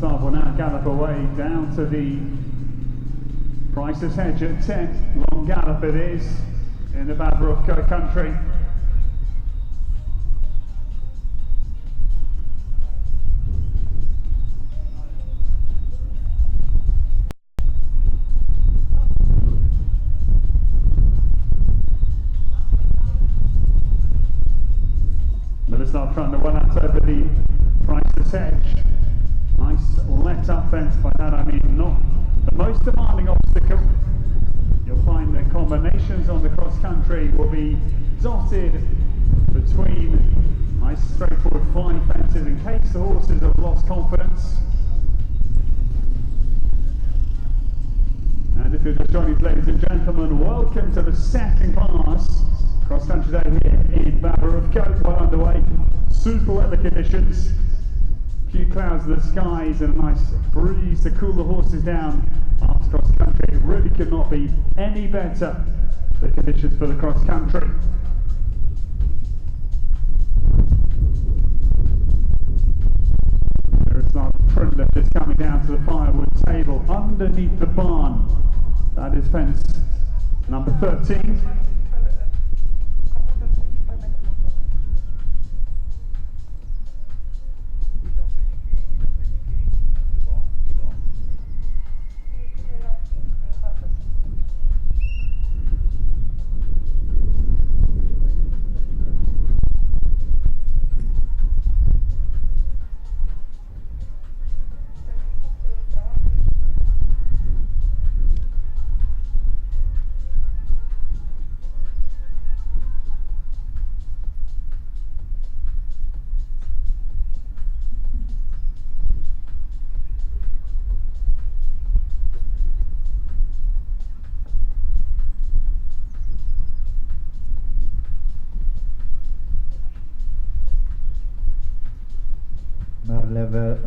Miroslav will now gallop away down to the Price's Hedge at 10. Long gallop it is in the Babarovka country. Miroslav trying to well out over the Price's Hedge. Nice let up fence. By that I mean not the most demanding obstacle. You'll find the combinations on the cross country will be dotted between nice straightforward flying fences in case the horses have lost confidence. And if you're just joining us, ladies and gentlemen, welcome to the second class cross country day here in Babarovka. Well underway, super weather conditions. Few clouds in the skies and a nice breeze to cool the horses down after cross country. It really could not be any better, the conditions for the cross country. There is not Trundler just coming down to the firewood table underneath the barn. That is fence number 13.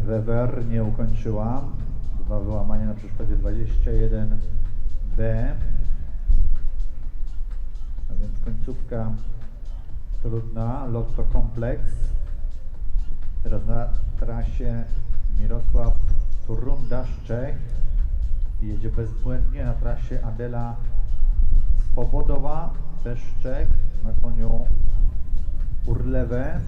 Weber nie ukończyła, 2 wyłamania na przeszkodzie 21B, a więc końcówka trudna, Lotto kompleks. Teraz na trasie Mirosław Turunda z Czech, jedzie bezbłędnie. Na trasie Adela Swobodowa, też Czech, na koniu Urlewe.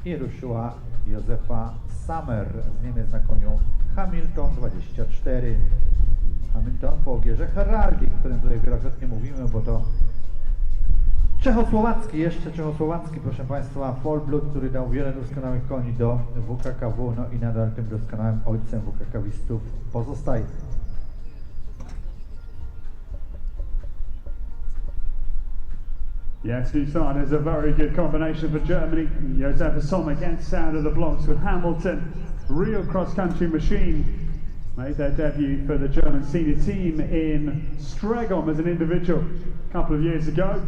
I ruszyła Józefa Summer z Niemiec na koniu Hamilton 24. Hamilton po ogierze Heraldik, o którym tutaj wielokrotnie mówimy, bo to jeszcze czechosłowacki, proszę Państwa, Full-Blood, który dał wiele doskonałych koni do WKKW, no i nadal tym doskonałym ojcem WKKWistów pozostaje. Yes, new start is a very good combination for Germany. Józefa Sommer gets out of the blocks with Hamilton. Real cross-country machine. Made their debut for the German senior team in Stregom as an individual a couple of years ago.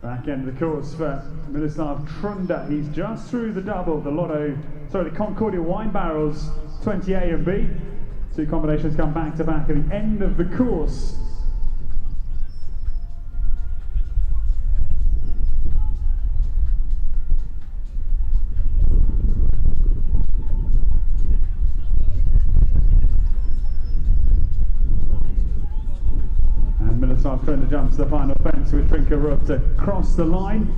Back end of the course for Miroslav Trunda. He's just through the double, the Concordia wine barrels, 20A and B. Two combinations come back to back at the end of the course. Trunda jumps the final fence with Trinkarov to cross the line,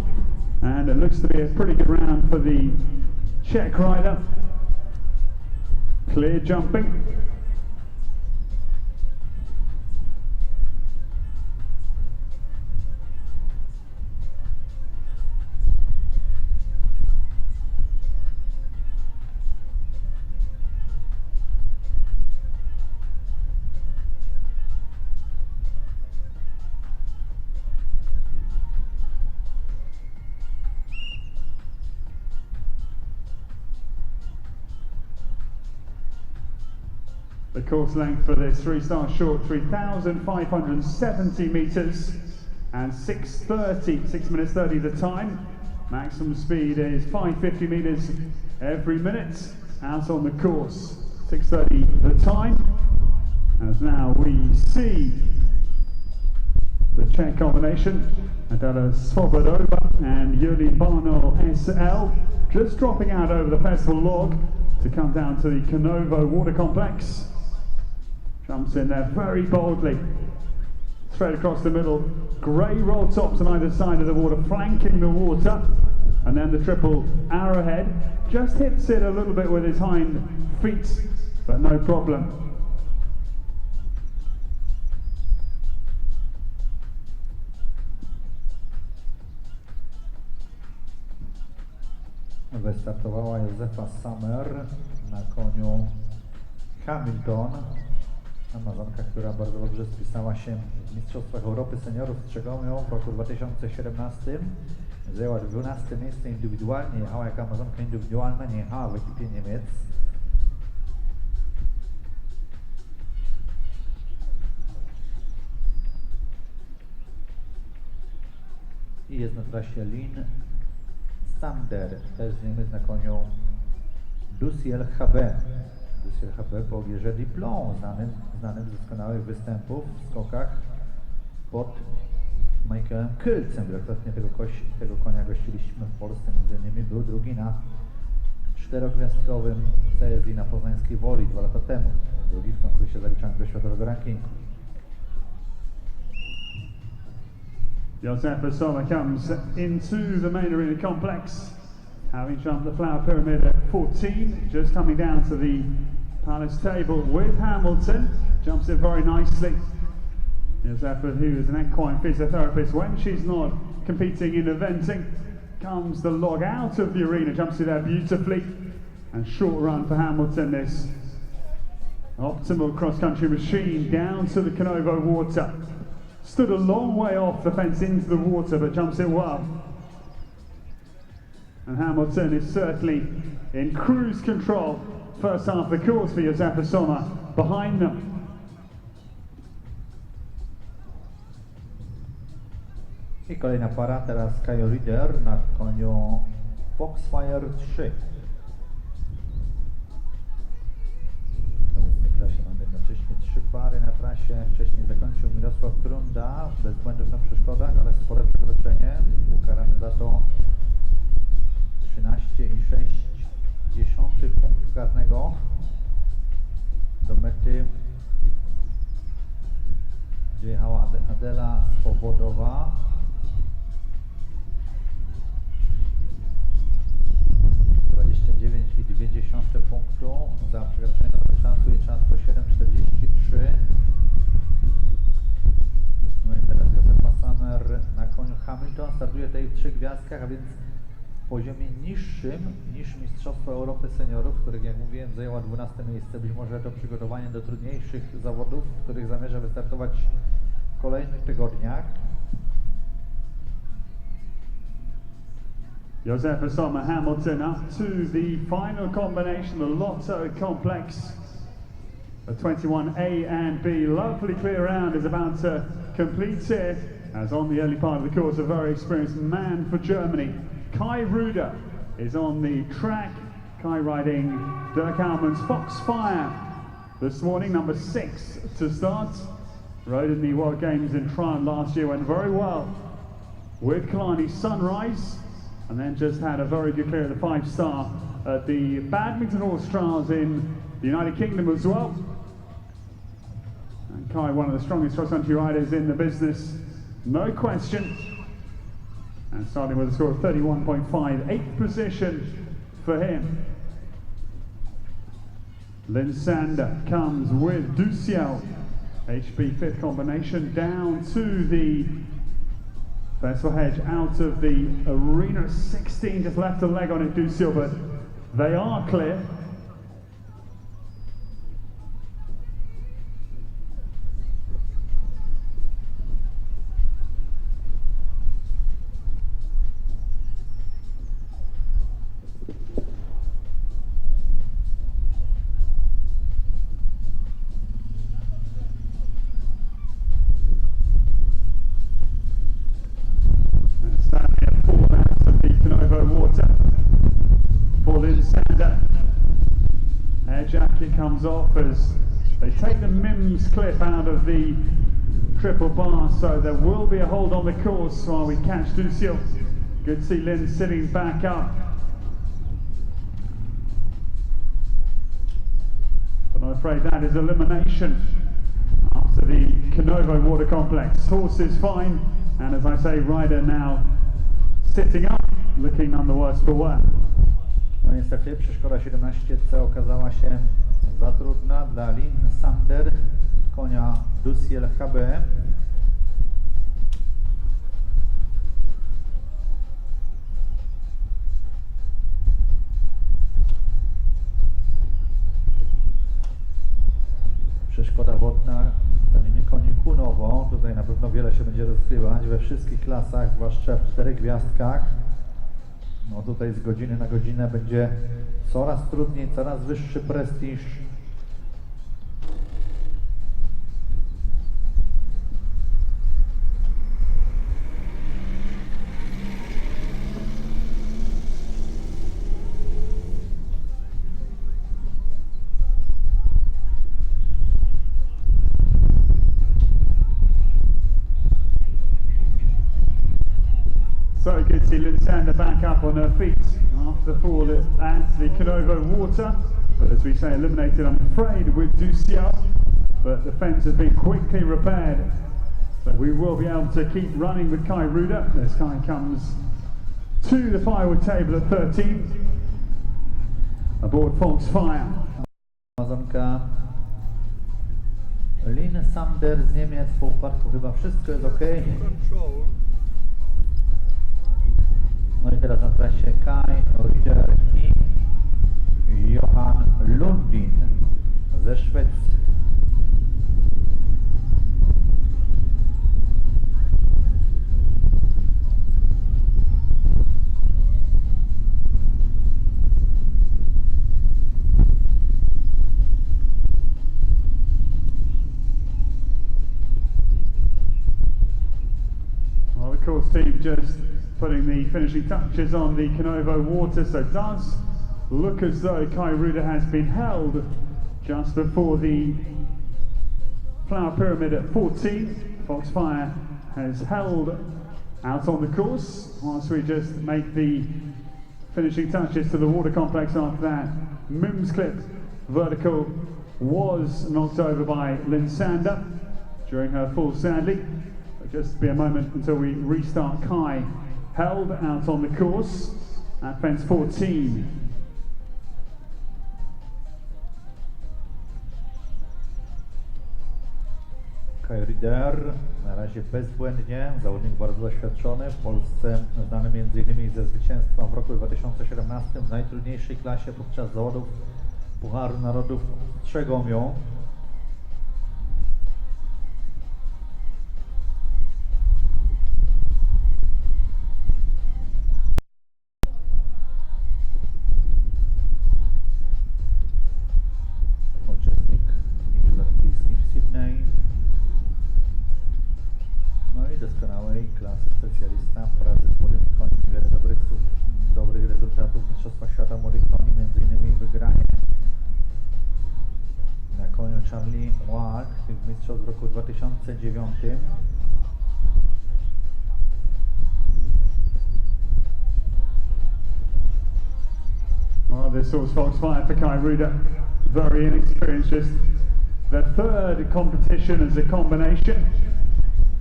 and it looks to be a pretty good round for the Czech rider. Clear jumping. The course length for this three-star short, 3,570 metres and 6 minutes 30 the time. Maximum speed is 550 metres every minute out on the course. 6:30 the time. As now we see the Czech combination, Adela Svobodova and Yuli Barnol SL. just dropping out over the festival log to come down to the Canovo water complex. Jumps in there very boldly, straight across the middle. Grey roll tops on either side of the water, flanking the water. And then the triple arrowhead just hits it a little bit with his hind feet, but no problem. Wystartowała Józefa Summer na koniu Hamilton. Amazonka, która bardzo dobrze spisała się w Mistrzostwach Europy Seniorów, strzegą ją w roku 2017. Zajęła 12 miejsce indywidualnie, jechała jako Amazonka indywidualna, nie jechała w ekipie Niemiec. I jest na trasie Lin Sander, też z Niemiec na koniu Dusiel HB. Dusiel HB po Ogierze Diplom, znanym z doskonałych występów w skokach pod Michaelem Kylcem. Wielokrotnie tego konia gościliśmy w Polsce, między innymi był drugi na 4-gwiazdkowym CSI na Poznańskiej Woli 2 lata temu. Drugi w konkursie zaliczanym do światowego rankingu. Józefa Summer comes into the main arena complex, having jumped the flower pyramid at 14, just coming down to the palace table with Hamilton. Jumps it very nicely. Józefa, who is an equine physiotherapist, when she's not competing in eventing, comes the log out of the arena, jumps it there beautifully, and short run for Hamilton, this optimal cross-country machine down to the Canovo water. Stood a long way off the fence into the water, but jumps it well. And Hamilton is certainly in cruise control first half of the course for Józefa Summer behind them. I kolejna para, teraz Kajo Rieder na koniu Foxfire 3. W tej klasie mamy jednocześnie 3 pary na trasie. Wcześniej zakończył Mirosław Trunda bez błędów na przeszkodach, ale spore przekroczenie. Ukarany za to 13,6 punktu karnego. Do mety dojechała Adela Swobodowa. 29,2 punktu za przekroczenie do czasu i czas po 7,43. No i teraz Józefa Summer na koniu Hamilton startuje tutaj w 3 gwiazdkach, a więc w poziomie niższym niż Mistrzostwa Europy Seniorów, w których, jak mówiłem, zajęła 12 miejsce. Być może to przygotowanie do trudniejszych zawodów, w których zamierza wystartować w kolejnych tygodniach. Józefa Summer, Hamilton up to the final combination, the Lotto complex. A 21A and B, lovely clear round is about to complete here, as on the early part of the course, a very experienced man for Germany. Kai Ruder is on the track. Kai riding Dirk Almond's Foxfire this morning, number 6 to start. Rode in the World Games in Tryon last year, went very well with Killarney Sunrise, and then just had a very good clear at the 5-star at the Badminton Horse Trials in the United Kingdom as well. And Kai, one of the strongest cross-country riders in the business, no question. And starting with a score of 31.5, 8th position for him. Lynn Sander comes with Duciel, HB 5th combination, down to the festival hedge, out of the arena. 16, just left a leg on it, Duciel, but they are clear. Jacket comes off as they take the Mims clip out of the triple bar, so there will be a hold on the course while we catch Duciel. Good to see Lynn sitting back up afraid that is elimination after the Konovo Water Complex. Horse is fine, and as I say, rider now sitting up, looking none the worse for wear. No niestety przeszkoda 17C okazała się za trudna dla Lin Sander, konia Dusiel HB. Przeszkoda wodna koni Kunowo. Tutaj na pewno wiele się będzie rozgrywać we wszystkich klasach, zwłaszcza w 4 gwiazdkach. No tutaj z godziny na godzinę będzie coraz trudniej, coraz wyższy prestiż. So good to see Lysander back up on her feet after the fall at the Konovo Water. But as we say, eliminated, I'm afraid, with Duciel. But the fence has been quickly repaired. So we will be able to keep running with Kai Ruda as Kai comes to the firewood table at 13. Aboard Foxfire. Amazonka Lin Sander z Niemiec po upadku, chyba wszystko jest ok. No i teraz na trasie Kai Rieder i Johan Lundin ze Szwecji. Well, the course team just putting the finishing touches on the Konovo Water, so it does look as though Kai Ruda has been held just before the flower pyramid at 14. Foxfire has held out on the course whilst we just make the finishing touches to the water complex after that. Mims clip vertical was knocked over by Lysander during her fall, sadly. But just be a moment until we restart. Kai held out on the course at fence 14. Kai Rieder na razie bezbłędnie, zawodnik bardzo doświadczony, w Polsce znany m.in. ze zwycięstwa w roku 2017 w najtrudniejszej klasie podczas zawodów Pucharu Narodów w Trzegomiu. Uczestnik Igrzysk Olimpijskich w Sydney. No i doskonałej klasy specjalista w pracy z młodymi końmi. Wiele dobrych rezultatów w Mistrzostwach Świata Młodych Koni, m.in. wygranie na koniu Charlie Ward, tych mistrzostw w roku 2009. Well, this horse Foxfire for Kai Ruda, very inexperienced, just their third competition as a combination.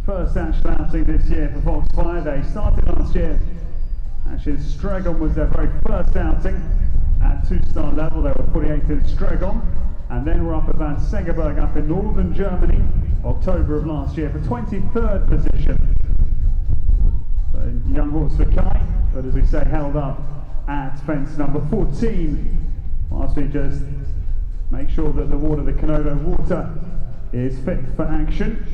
First actual outing this year for Foxfire. They started last year, actually Stregon was their very first outing at 2-star level. They were 48th in Stregon, and then we're up at Van Segeberg up in northern Germany, October of last year for 23rd position. So young horse for Kai, but as we say, held up at fence number 14, whilst we just make sure that the water, the Konovo Water, is fit for action.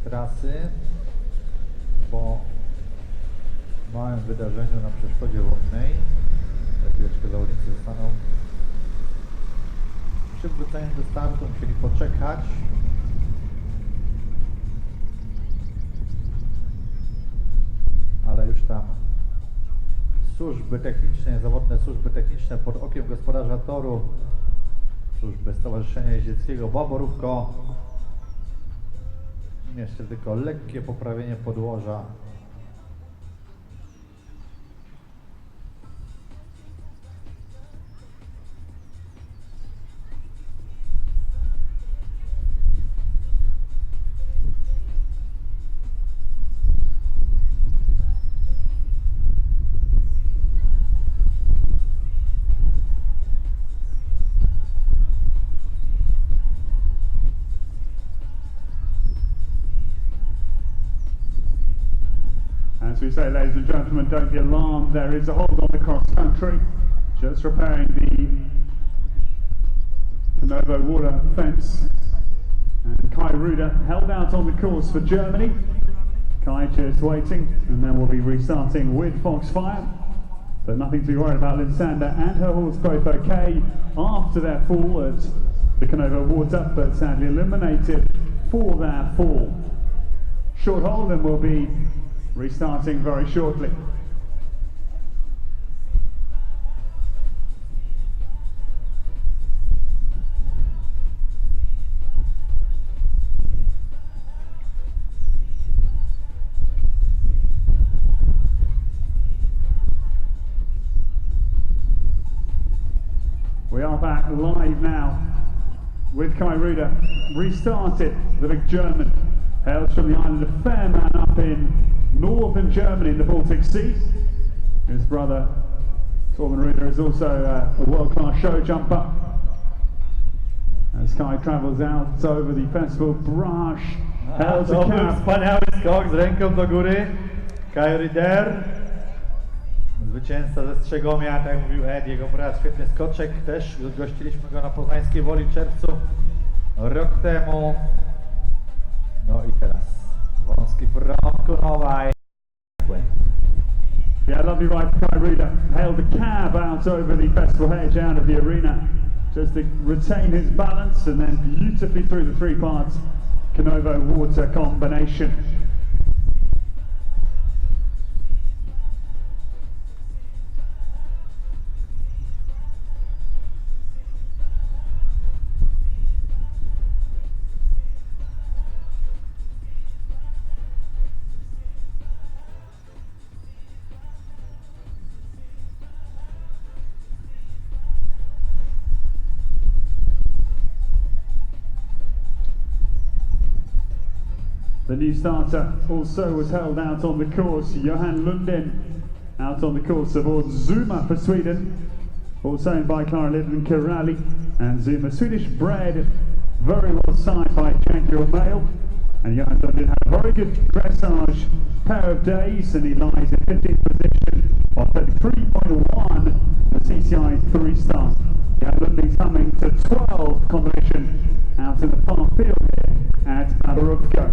trasy po małym wydarzeniu na przeszkodzie wodnej. Za chwileczkę zawodnicy zostaną przywróceni do startu, musieli poczekać. Ale już tam służby techniczne, zawodne służby techniczne pod okiem gospodarza toru, służby Stowarzyszenia Jeździeckiego Baborówko. Jeszcze tylko lekkie poprawienie podłoża. As we say, ladies and gentlemen, don't be alarmed. There is a hold on the cross country. Just repairing the Novo water fence. And Kai Ruder held out on the course for Germany. Kai just waiting, and then we'll be restarting with Foxfire. But nothing to be worried about. Linsander and her horse both okay after their fall at the Canova water, but sadly eliminated for their fall. Short hold, and we'll be restarting very shortly. We are back live now with Kai Ruder. Restarted, the big German, hails from the island of Fehmarn up in northern Germany in the Baltic Sea. His brother Torben Ruder is also a world-class show jumper. As Kai travels out over the festival brush, hails a cab. Wspaniały skok z ręką do góry. Kai Ruder, zwycięzca ze Strzegomia, tak jak mówił Ed, jego brat, świetny skoczek. Też gościliśmy go na Poznańskiej Woli w czerwcu rok temu. No i teraz wąski front Kunowa. Yeah, lovely ride for Kai Ruder. Hailed the cab out over the festival hedge out of the arena just to retain his balance, and then beautifully through the three parts Canovo water combination. The new starter also was held out on the course, Johan Lundin, out on the course aboard Zuma for Sweden, also owned by Clara Lidman Kirali, and Zuma Swedish bred, very well signed by Jaguar Male, and Johan Lundin had a very good dressage pair of days, and he lies in 15th position on 33.1 the CCI3 start. Johan Lundin's coming to 12 combination out in the far field here at Baborówka.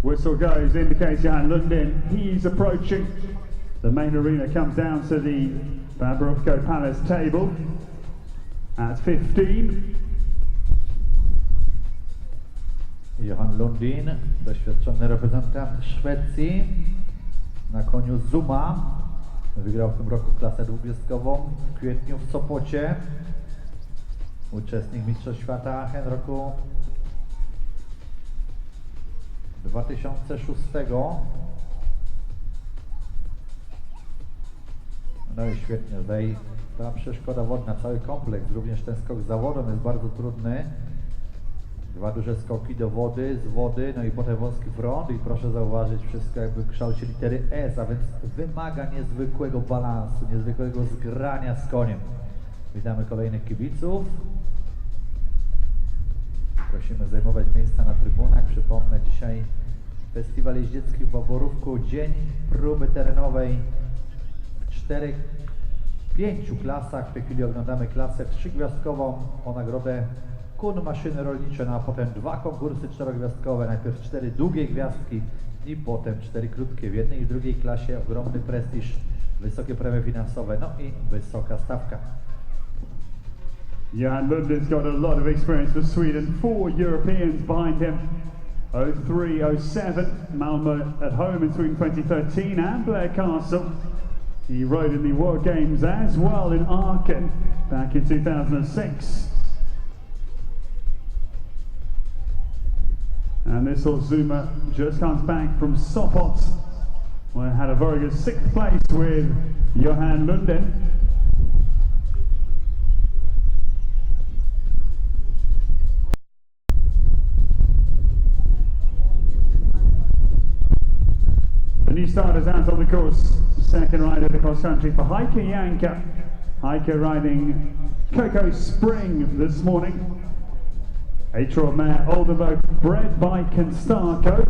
Whistle goes, indicates Johan Lundin. He's approaching. The main arena comes down to the Baborówka Palace table at 15. Johan Lundin, doświadczony reprezentant Szwecji, na koniu Zuma. Wygrał w tym roku klasę dwugwiazdkową w kwietniu w Sopocie. Uczestnik Mistrzostw Świata Aachen roku 2006. No i świetnie, tutaj ta przeszkoda wodna, cały kompleks, również ten skok z zawodą jest bardzo trudny. Dwa duże skoki do wody, z wody, no i potem wąski front i proszę zauważyć, wszystko jakby w kształcie litery S, a więc wymaga niezwykłego balansu, niezwykłego zgrania z koniem. Witamy kolejnych kibiców. musimy zajmować miejsca na trybunach. Przypomnę, dzisiaj Festiwal Jeździecki w Baworówku, dzień próby terenowej w 4-5 klasach. W tej chwili oglądamy klasę 3-gwiazdkową o nagrodę KUHN Maszyny Rolnicze, no a potem 2 konkursy 4-gwiazdkowe, najpierw 4 długie gwiazdki i potem 4 krótkie. W jednej i w drugiej klasie ogromny prestiż, wysokie premie finansowe, no i wysoka stawka. Johan Lunden's got a lot of experience for Sweden. 4 Europeans behind him. 03-07, Malmö at home in Sweden 2013, and Blair Castle. He rode in the World Games as well in Aachen back in 2006. And this horse Zuma just comes back from Sopot, where he had a very good 6th place with Johan Lunden. The new starters out on the course. Second rider of the cross country for Heike Janke. Heike riding Coco Spring this morning. 8-year-old mare Oldenburg, bred by Kenstarko,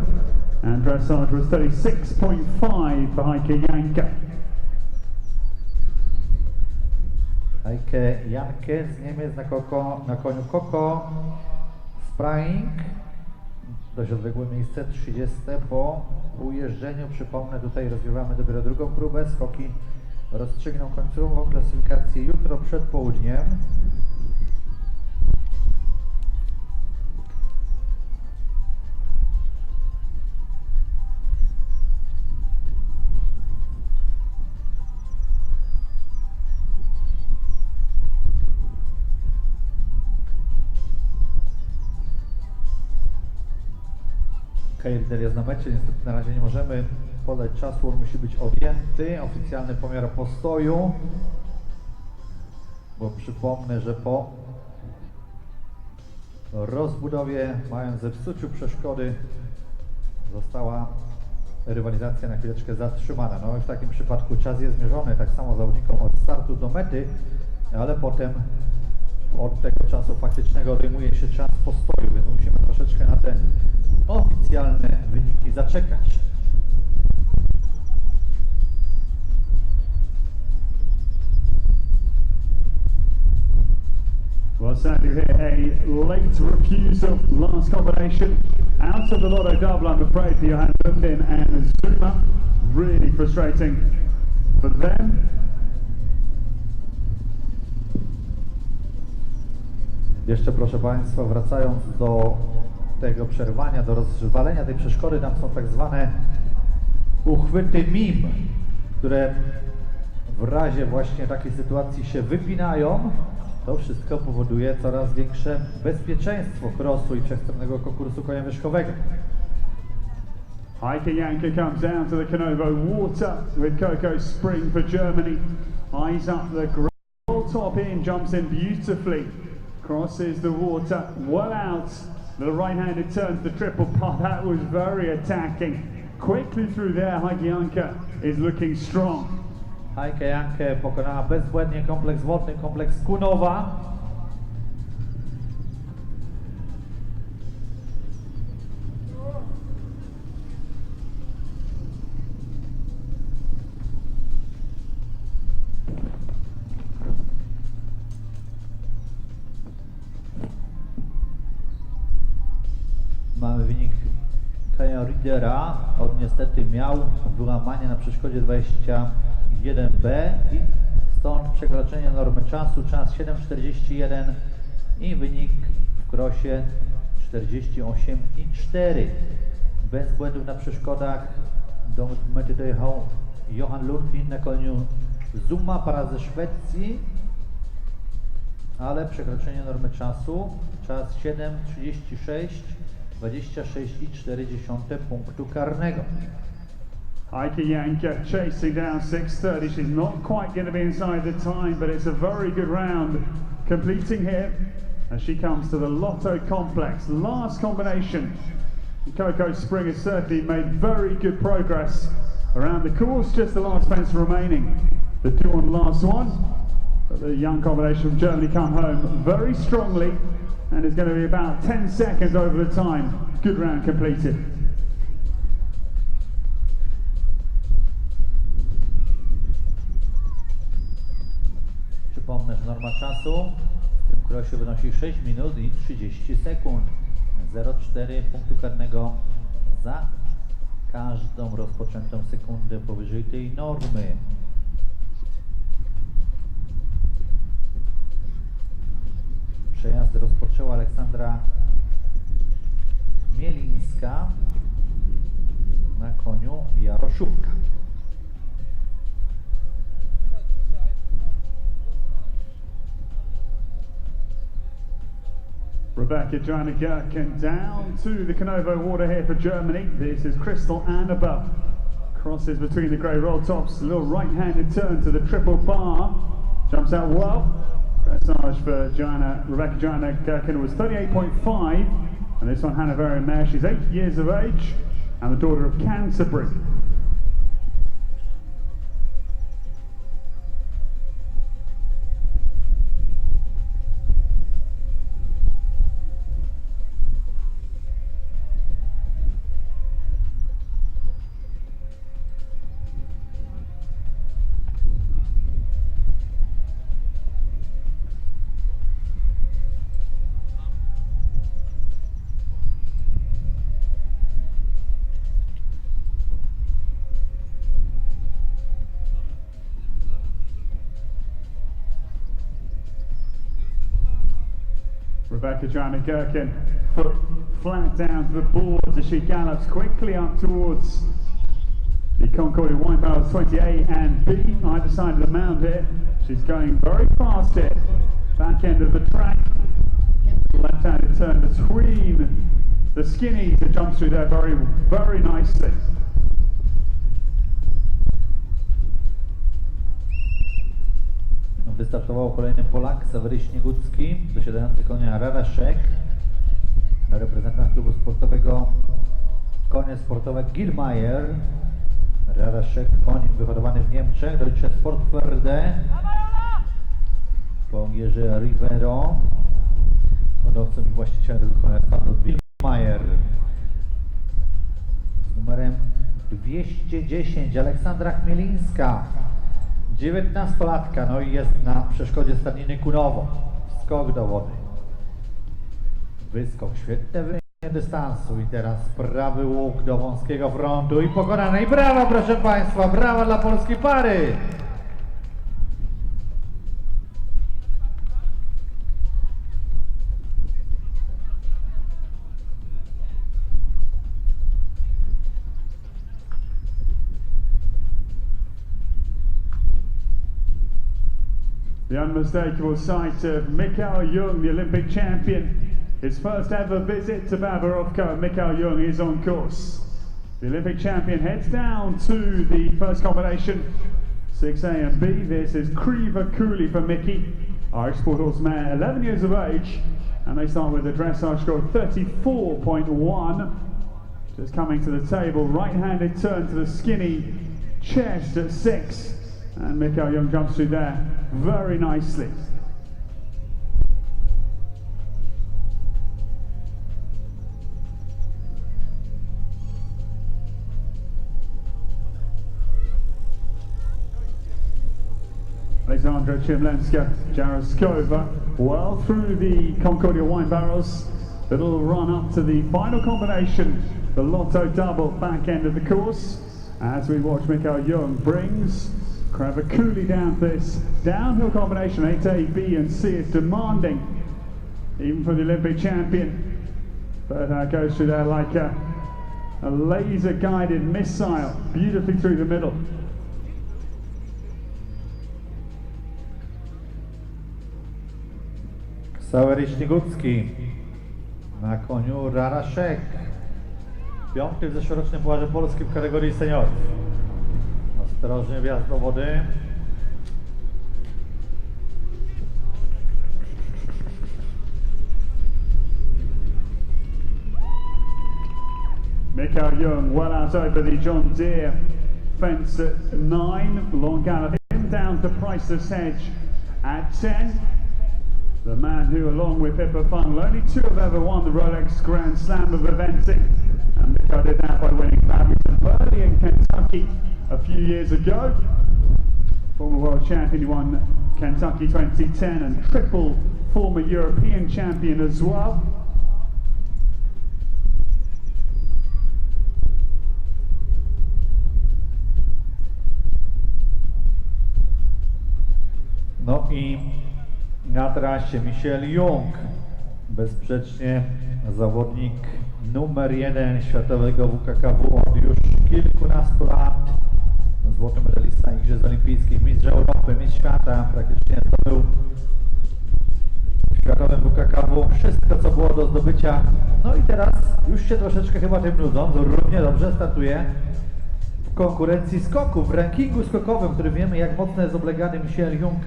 and dressage was 36.5 for Heike Janke. Heike Janke z Niemiec na koniu Coco Spring. Dość odległe miejsce, 30 po ujeżdżeniu. Przypomnę, tutaj rozgrywamy dopiero drugą próbę. Skoki rozstrzygną końcową klasyfikację jutro przed południem. Lider jest na mecie, niestety na razie nie możemy podać czasu, on musi być objęty. Oficjalny pomiar postoju, bo przypomnę, że po rozbudowie, mając zepsuciu przeszkody, została rywalizacja na chwileczkę zatrzymana. No i w takim przypadku czas jest zmierzony tak samo zawodnikom od startu do mety, ale potem od tego czasu faktycznego odejmuje się czas postoju, więc musimy troszeczkę na te oficjalne wyniki zaczekać. Well, sadly here a late refusal, last combination out of the Lotto double, I'm afraid, for Johan Lunden and Zuma. Really frustrating for them. Jeszcze, proszę Państwa, wracając do tego przerwania, do rozwalenia tej przeszkody, tam są tak zwane uchwyty MIM, które w razie właśnie takiej sytuacji się wypinają. To wszystko powoduje coraz większe bezpieczeństwo crossu i wszechstronnego konkursu konia wierzchowego. Heike Janke comes down to the Canovo Water with Coco Spring for Germany. Eyes up the gravel, top in, jumps in beautifully. Crosses the water, well out. The right-handed turns the triple part. That was very attacking. Quickly through there, Heike Janke is looking strong. Heike Janke pokonała bezbłędnie kompleks wodny, kompleks Kunowa. Mamy wynik konia Ridera. On niestety miał wyłamanie na przeszkodzie 21B i stąd przekroczenie normy czasu, czas 7:41 i wynik w krosie 48,4. Bez błędów na przeszkodach do mety dojechał Johan Lundin na koniu Zuma, para ze Szwecji, ale przekroczenie normy czasu, czas 7:36, 26,4 punktu karnego. Heike Janke chasing down 6:30. She's not quite going to be inside the time, but it's a very good round completing here as she comes to the Lotto complex. Last combination. Coco Spring has certainly made very good progress around the course. Just the last fence remaining. The two on last one. But the young combination from Germany come home very strongly and it's going to be about 10 seconds over the time. Good round completed. Przypomnę, że norma czasu w tym krosie wynosi 6 minut i 30 sekund. 0,4 punktu karnego za każdą rozpoczętą sekundę powyżej tej normy. Przejazd rozpoczęła Aleksandra Mielińska na koniu Jaroszówka. Rebecca Joanna Gerken down to the Canovo water here for Germany. This is Crystal Annabelle. Crosses between the grey roll tops. A little right-handed turn to the triple bar. Jumps out well. Dressage for Rebecca Joanna Gerken was 38.5. And this one, Hanoverian mare. She's 8 years of age and the daughter of Canterbury. Rebecca Joanna Gerken, foot flat down to the boards as she gallops quickly up towards the Concordia Wine Barrels 28 and B, either side of the mound here. She's going very fast here, back end of the track. Left-handed turn between the skinnies and jumps through there very, very nicely. Wystartował kolejny Polak, Sewery Śniegucki, dosiadający konia Raraszek, reprezentant klubu sportowego konie sportowe Gilmayer. Raraszek, koń wyhodowany w Niemczech, Rolnicze Sportwerde, po Jerzy Rivero, hodowcą i właścicielem tego konia jest Gilmayer. Z numerem 210 Aleksandra Chmielińska. 19-latka, no i jest na przeszkodzie stadniny Kunowo. Skok do wody. Wyskok, świetne wyniesienie dystansu i teraz prawy łuk do wąskiego frontu i pokonane. I brawa, proszę Państwa, brawa dla polskiej pary! The unmistakable sight of Mikael Jung, the Olympic champion. His first ever visit to Babarovka. Mikael Jung is on course. The Olympic champion heads down to the first combination. 6A and B. This is Kriva Cooley for Mickey. Irish Sport Horse mare, 11 years of age. And they start with a dressage score of 34.1. Just coming to the table. Right-handed turn to the skinny chest at 6. And Mikael Jung jumps through there very nicely. Alexandra Chimlenska, Jaroskova, well through the Concordia Wine Barrels. Little run up to the final combination, the Lotto double back end of the course. As we watch Mikael Jung brings Kriva Cooley down this downhill combination. 8A, B and C is demanding, even for the Olympic champion. But goes through there like a laser guided missile, beautifully through the middle. Sewery Śniegucki na koniu Raraszek. Piąty w zeszłorocznym Pucharze Polski w kategorii seniorów. Ostrożnie wjazd do wody. Mikael Jung well out over the John Deere fence at 9. Long gallop him down to Priceless Hedge at 10. The man who, along with Pippa Funnell, only two have ever won the Rolex Grand Slam of eventing. And Miko did that by winning badminton Burley in Kentucky a few years ago. Former world champion who won Kentucky 2010 and triple former European champion as well. No i na trasie Michel Jung, bezsprzecznie zawodnik numer 1 światowego WKKW od już kilkunastu lat, złoty medalista Igrzysk Olimpijskich, mistrz Europy, mistrz świata, praktycznie zdobył w światowym WKKW wszystko, co było do zdobycia. No i teraz już się troszeczkę chyba tym nudzą, równie dobrze startuje w konkurencji skoków, w rankingu skokowym, który wiemy, jak mocno jest oblegany. Michel Jung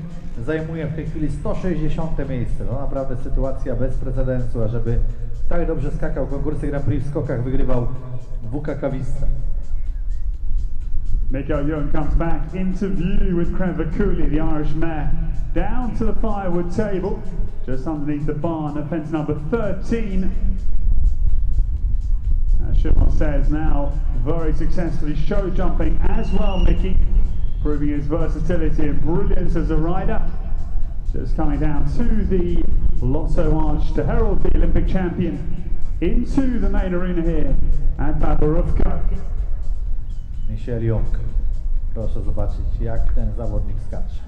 zajmuje w tej chwili 160 miejsce. No naprawdę sytuacja bez precedensu, a żeby tak dobrze skakał konkursy Grand Prix w skokach, wygrywał WKKWista. Miko Jung comes back into view with Trevor Cooley, the Irish mare, down to the firewood table, just underneath the barn at fence number 13. As Shimon says, now very successfully show jumping as well, Mickey, proving his versatility and brilliance as a rider. Just coming down to the Lotto Arch to herald the Olympic champion into the main arena here at Babarówka. Michel Jung, proszę zobaczyć, jak ten zawodnik skacze,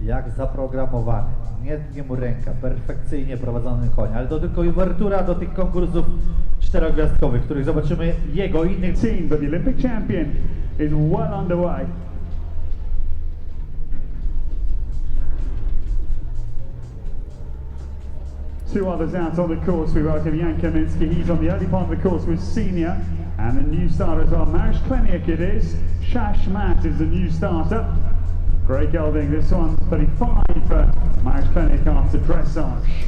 jak zaprogramowany, nie tnie mu ręka, perfekcyjnie prowadzony koń, ale to tylko uwertura do tych konkursów czterogwiazdkowych, w których zobaczymy jego innych team, but the Olympic champion is well underway. Two others out on the course. We welcome Jan Kaminski. He's on the early part of the course with Senior, and the new starters are Mariusz Kleniak it is. Shash Mat is the new starter. Greg Gelding, this one's 35 for Mariusz Kleniak after dressage.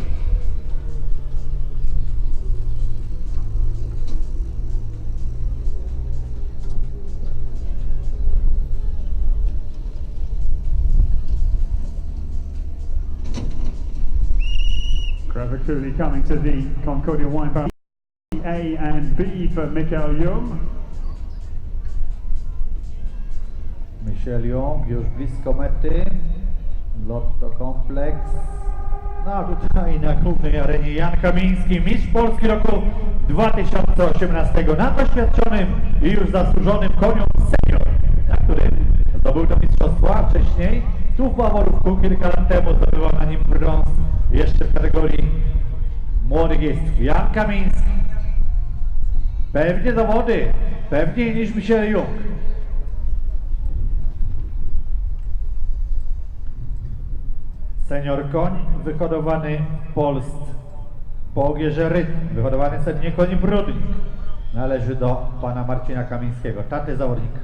Trevor Cooley coming to the Concordia Wine Bar. A and B for Michel Jung. Michel Jung już blisko mety. Lotto kompleks. No tutaj na głównej arenie Jan Kamiński, mistrz Polski roku 2018, na doświadczonym i już zasłużonym koniu senior, na którym zdobył to mistrzostwo, a wcześniej tu w Baworówku kilka lat temu zdobywał na nim brąz jeszcze w kategorii młodych jeźdźców. Jan Kamiński. Pewnie zawody, pewniej niż Michel Jung. Senior koń wyhodowany w Polsce po ogierze Rytm, wyhodowany sennie koń Brudnik. Należy do pana Marcina Kamińskiego, taty zawodnika.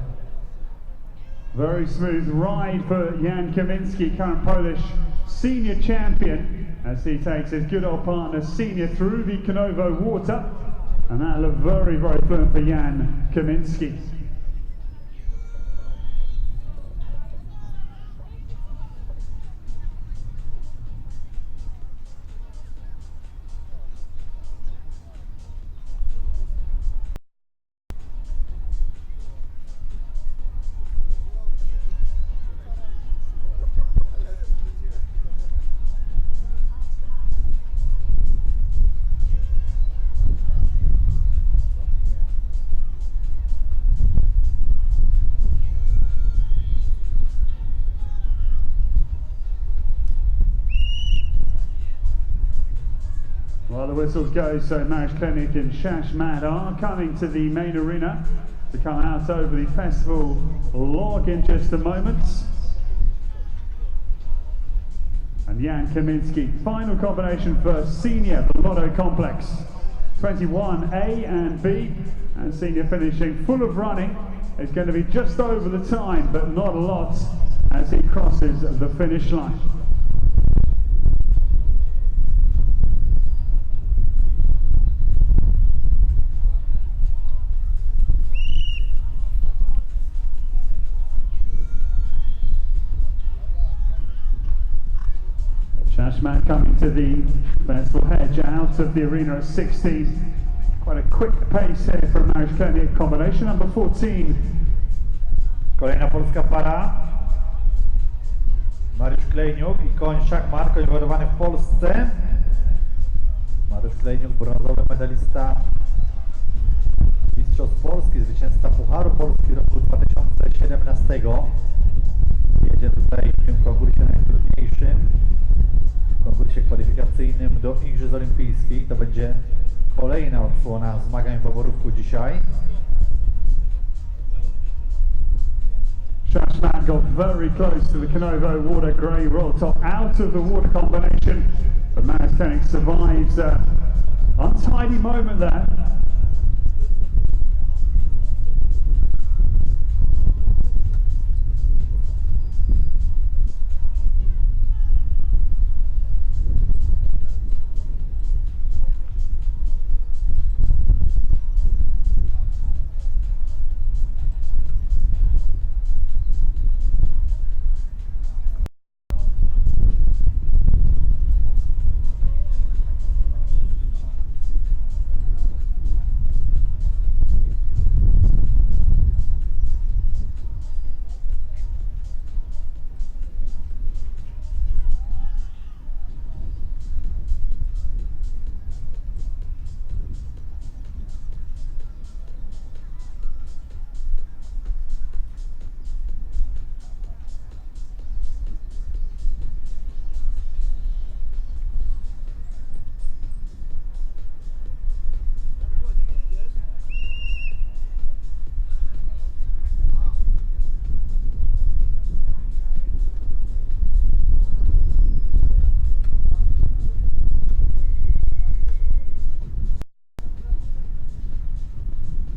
Very smooth ride for Jan Kaminski, current Polish senior champion, as he takes his good old partner Senior through the Konovo water, and that looked very, very fluent for Jan Kaminski. Well, the whistles go, so Mariusz Kleniak and Shash Mat are coming to the main arena to come out over the festival log in just a moment. And Jan Kaminski, final combination for Senior, the Lotto Complex. 21A and B, and Senior finishing full of running. It's going to be just over the time, but not a lot as he crosses the finish line. man coming to the festival hedge out of the arena at 16. Quite a quick pace here from Mariusz Kleniuk, combination number 14. Kolejna polska para. Mariusz Kleniuk i koń Szachmat, koń wydawany w Polsce. Mariusz Kleniuk, brązowy medalista Mistrzostw Polski, zwycięzca Pucharu Polski roku 2017. Jedzie tutaj w tym konkursie najtrudniejszym, w konkursie kwalifikacyjnym do Igrzysk Olimpijskich. To będzie kolejna odsłona zmagań w Oborówku dzisiaj. Szachmat got very close to the Canovo Water Grey Roll Top out of the water combination, but Mariusz Kleniuk survives an untidy moment there.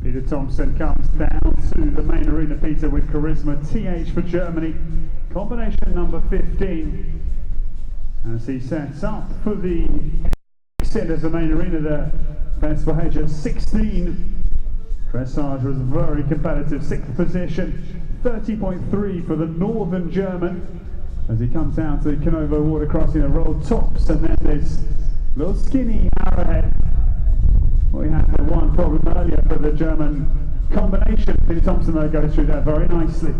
Peter Thompson comes down to the main arena, Peter, with Charisma TH for Germany, combination number 15, as he sets up for the exit as the main arena there. Festival hedge at 16. Dressage was very competitive, 6th position, 30.3 for the Northern German, as he comes down to the Canovo water crossing the roll tops, and then this little skinny arrowhead. We had one problem earlier for the German combination. Peter Thompson though goes through that very nicely.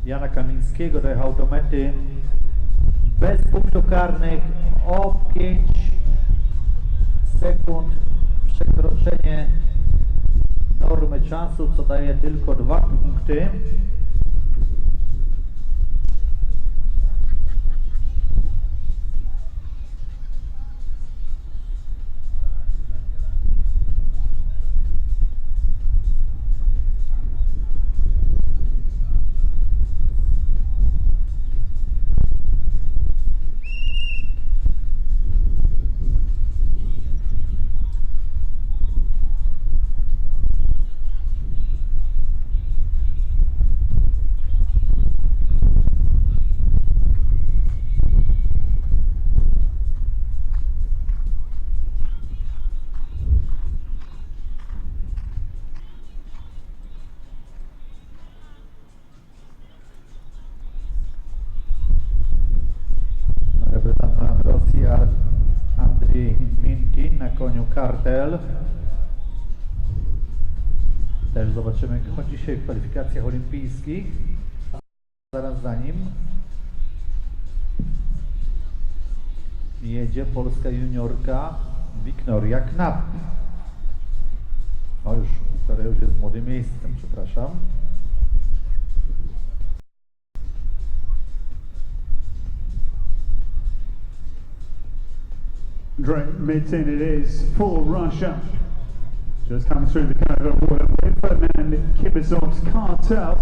Jana Kamińskiego dojechał do mety bez punktów karnych, o 5 sekund przekroczenie normy czasu, co daje tylko 2 punkty. Na koniu Kartel. Też zobaczymy go dzisiaj w kwalifikacjach olimpijskich. Zaraz za nim jedzie polska juniorka Wiktoria Knap. O, Wiktoria już jest młodym miejscem, przepraszam. Great mid-tin it is for Russia. Just comes through the Canovo water with Ferdinand Kibizov's Cartel.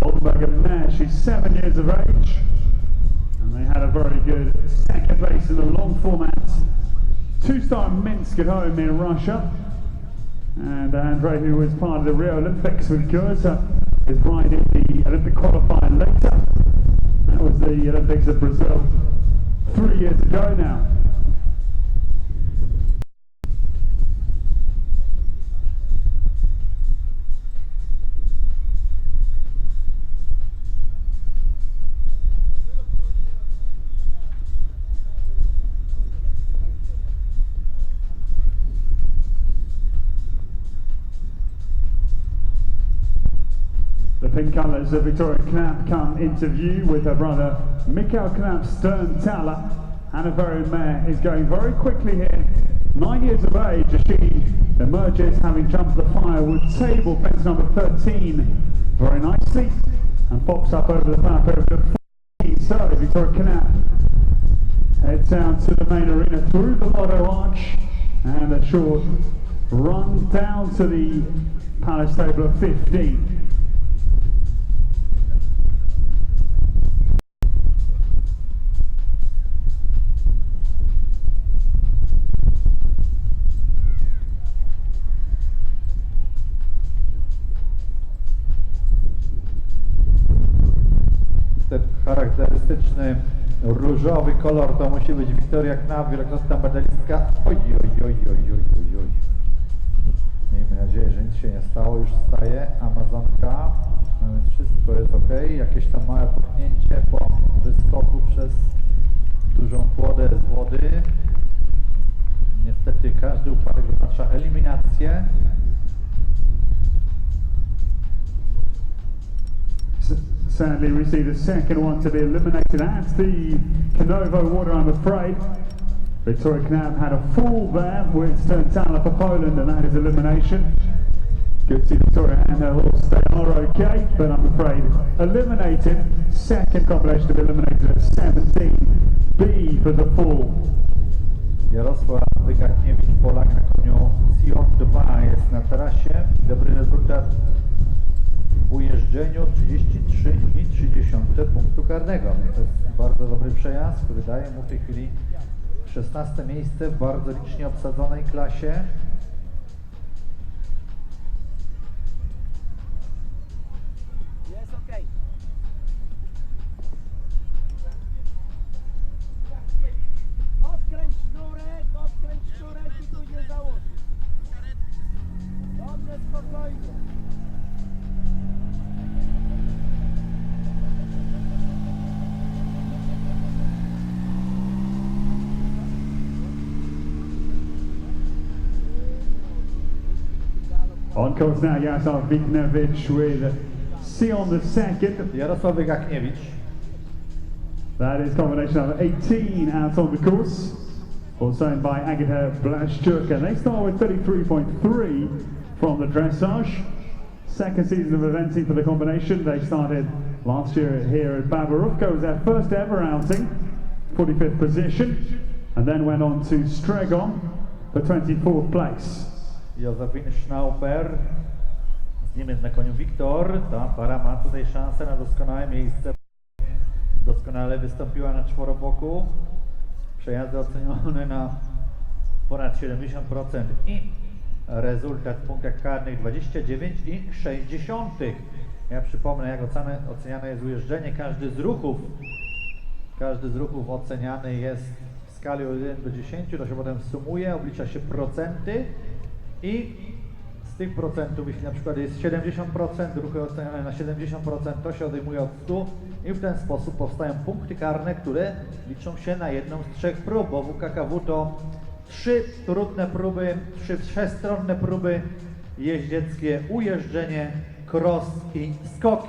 Oldenburger mare, she's 7 years of age. And And they had a very good second place in the long format. Two-star Minsk at home in Russia. And Andre, who was part of the Rio Olympics with Kurza, is riding the Olympic qualifier later. That was the Olympics of Brazil 3 years ago now. The pink colours of Victoria Knapp come into view with her brother Mikael Knapp's stern Tala. Hanoverian mare is going very quickly here. 9 years of age as she emerges, having jumped the firewood table, fence number 13 very nicely, and pops up over the parapet of the 14. So Victoria Knapp heads down to the main arena through the Lotto Arch, and a short run down to the Palace table of 15. Charakterystyczny różowy kolor to musi być Victoria Knapp, wielokrotna medalistka. Oj. Miejmy nadzieję, że nic się nie stało, już wstaje Amazonka, więc wszystko jest ok. Jakieś tam małe potknięcie po wyskoku przez dużą kłodę z wody. Niestety każdy upadek oznacza eliminację. Sadly, we see the second one to be eliminated at the Canovo water, I'm afraid. Victoria Knapp had a fall there with Sterntala for Poland, and that is elimination. Good to see Victoria and her horse. They are okay, but I'm afraid eliminated. Second combination to be eliminated at 17. B for the fall. Jarosław Wygachniewicz, Polak na koniu Sion 2 jest na trasie. Dobry rezultat w ujeżdżeniu 33,3 punktu karnego. To jest bardzo dobry przejazd, który daje mu w tej chwili 16 miejsce w bardzo licznie obsadzonej klasie. Jest ok. Odkręć sznurek i później założyć. Dobrze, spokojnie. On course now, Jarosław Wygachniewicz with Sion the second. Jarosław Wygachniewicz. That is combination number 18 out on the course. Also owned by Agata Blaszczuk, and they start with 33.3 from the dressage. Second season of eventing for the combination. They started last year here at Babarówka. It was their first ever outing, 45th position, and then went on to Stregon for 24th place. Józefin Schnauper, z Niemiec na koniu Wiktor. Ta para ma tutaj szansę na doskonałe miejsce. Doskonale wystąpiła na czworoboku. Przejazdy ocenione na ponad 70% i rezultat w punktach karnych 29,6. Ja przypomnę, jak oceniane jest ujeżdżenie. Każdy z ruchów oceniany jest w skali od 1 do 10, to się potem sumuje, oblicza się procenty i z tych procentów, jeśli na przykład jest 70%, ruchy oceniane na 70%, to się odejmuje od 100 i w ten sposób powstają punkty karne, które liczą się na jedną z 3 prób, bo WKKW to 3 trudne próby, 3 wszechstronne próby jeździeckie, ujeżdżenie, cross i skoki.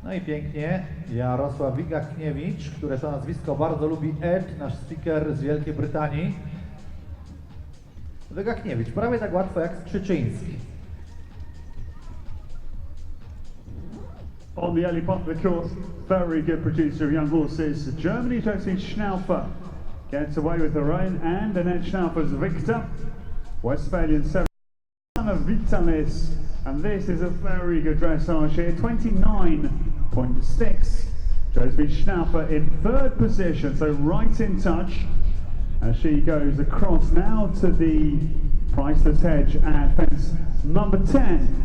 No i pięknie, Jarosław Wygachniewicz, które to nazwisko bardzo lubi Ed, nasz speaker z Wielkiej Brytanii. Wygachniewicz, prawie tak łatwo jak Skrzyczyński. On the early part of the course, very good producer of young horses. Germany, Josephine Schnaufer gets away with her own, and Annette Schnaufer's victor. Westphalian 7 of Vitalis, and this is a very good dressage here, 29.6. Josephine Schnaufer in third position, so right in touch as she goes across now to the priceless hedge at fence number 10.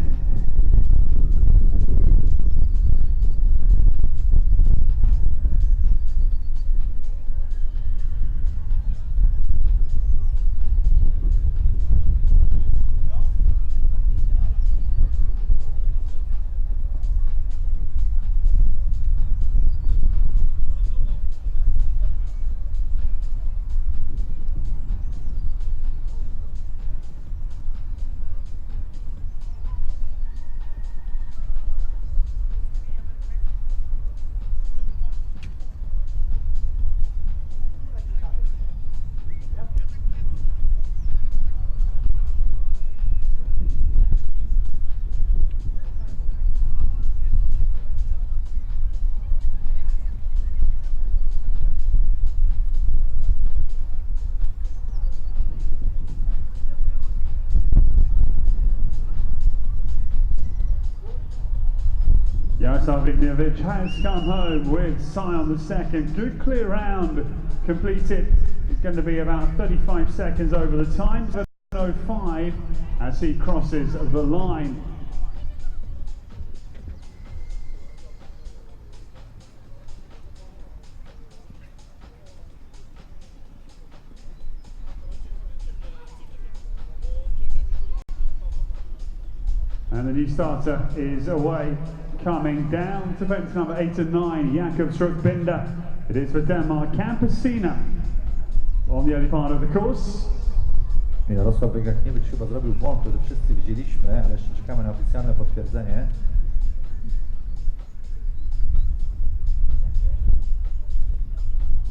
Jarosław Igniewicz has come home with Sion the second. Good clear round completed. It's going to be about 35 seconds over the time. 7:05 as he crosses the line. And the new starter is away, coming down to fence number 8 and 9, Jakob Struck-Binder. It is for Denmark, Campesina on the early part of the course. Jarosław Wygartniewicz chyba zrobił błąd, który wszyscy widzieliśmy, ale jeszcze czekamy na oficjalne potwierdzenie.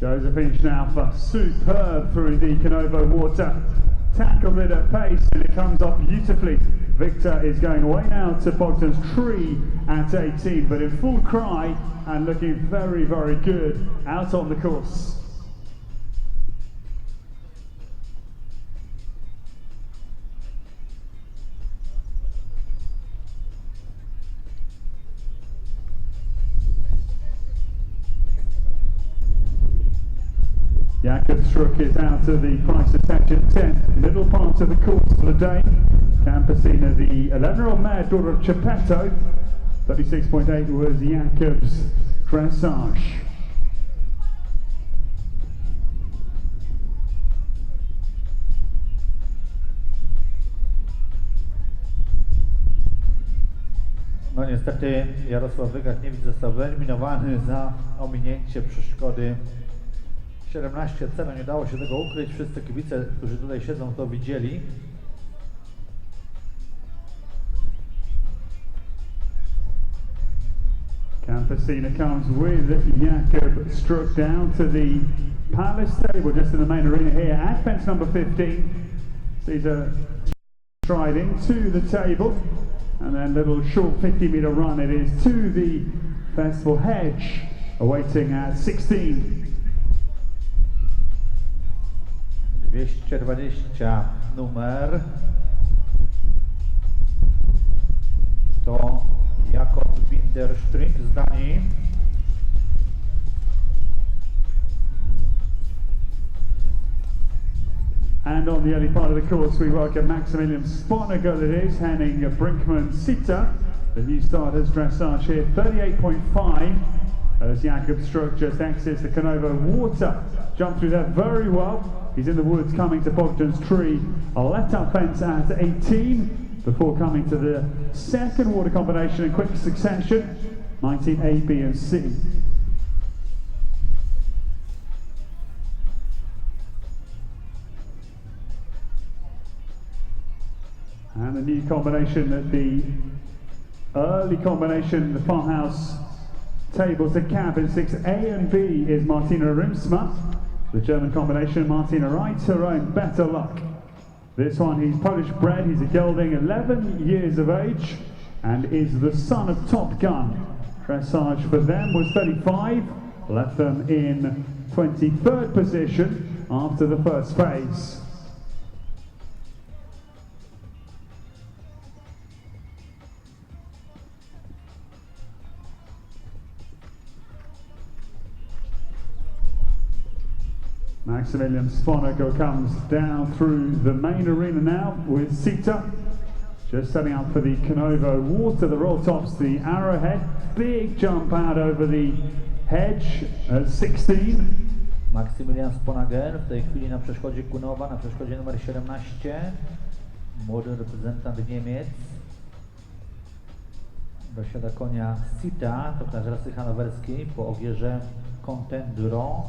Josephine Schnaufer, superb through the Canovo water. Tackled it at pace and it comes up beautifully. Victor is going away now to Bogdan's Tree at 18, but in full cry and looking very, very good out on the course. Jakob Struck is out of the price attention 10, middle part of the course for the day. Campesina, the 11-year-old mare, daughter of Geppetto. 36.8 was Jakob's dressage. No niestety Jarosław Wygartniewicz został wyeliminowany za ominięcie przeszkody 17C, no nie dało się tego ukryć, wszyscy kibice, którzy tutaj siedzą, to widzieli. Campesina comes with Jakob Struck down to the Palace stable, just in the main arena here at fence number 15. Sees her striding to the table, and then little short 50-meter run. It is to the festival hedge, awaiting at 16. 220 numer to Jakob Winterstring z Danii. And on the early part of the course we welcome Maximilian Sponigal, it is, Henning Brinkman-Sita. The new starter's dressage here, 38.5 as Jakob Struck just exits the Canovo water. Jumped through that very well. He's in the woods coming to Bogdan's Tree. A let-up fence at 18 before coming to the second water combination in quick succession, 19A, B and C. And the new combination at the early combination, the farmhouse table to cab in 6A and B is Martina Rimsma. The German combination, Martina writes her own better luck. This one, he's Polish bred, he's a gelding, 11 years of age, and is the son of Top Gun. Dressage for them was 35, left them in 23rd position after the first phase. Maximilian Sponago comes down through the main arena now with Sita. Just setting up for the Canovo Water, the roll tops, the Arrowhead. Big jump out over the hedge at 16. Maksymilian Sponager w tej chwili na przeszkodzie Kunowa, na przeszkodzie numer 17. Młody reprezentant Niemiec. Dosiada konia Sita, to klas rasy hanowerskiej po ogierze Contendro.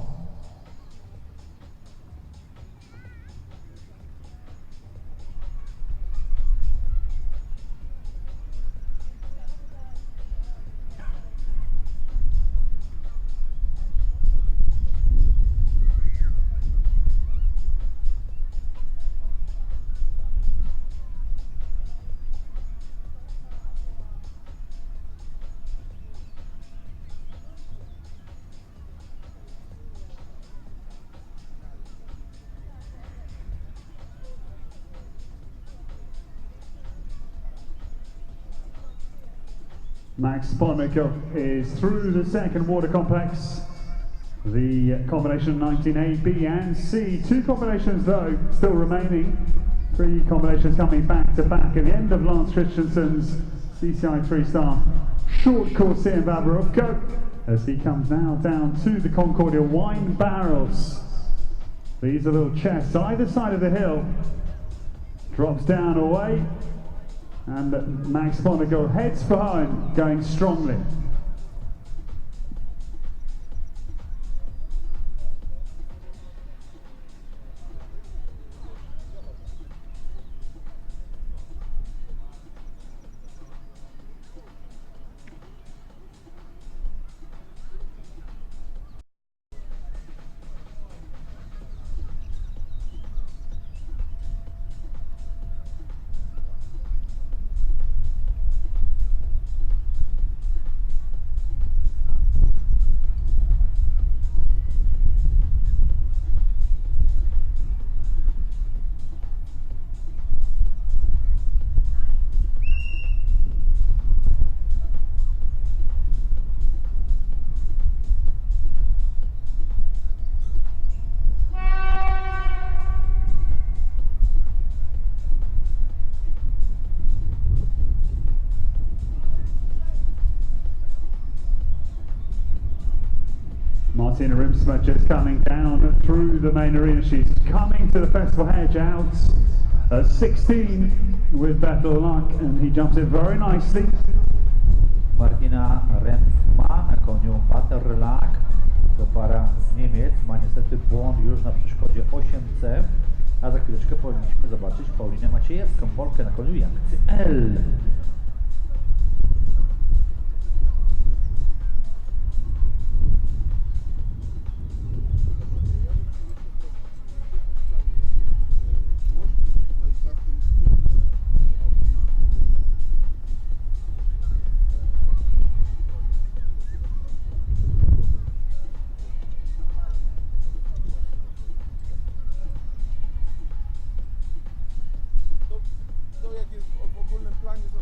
Max Sponago is through the second water complex. The combination 19A, B and C. Two combinations though still remaining. Three combinations coming back to back at the end of Lance Christensen's CCI3 star short course here in Babarówko as he comes now down to the Concordia wine barrels. These are little chests either side of the hill. Drops down away. And Max Sponago heads for home, going strongly. Martina Rimsma just coming down through the main arena. She's coming to the festival hedge out at 16 with better luck, and he jumps it very nicely. Martina Rimsma na koniu Butterluck. To para z Niemiec. Ma niestety błąd już na przeszkodzie 8C. A za chwileczkę powinniśmy zobaczyć Paulinę Maciejewską, Polkę na koniu Jankcy L.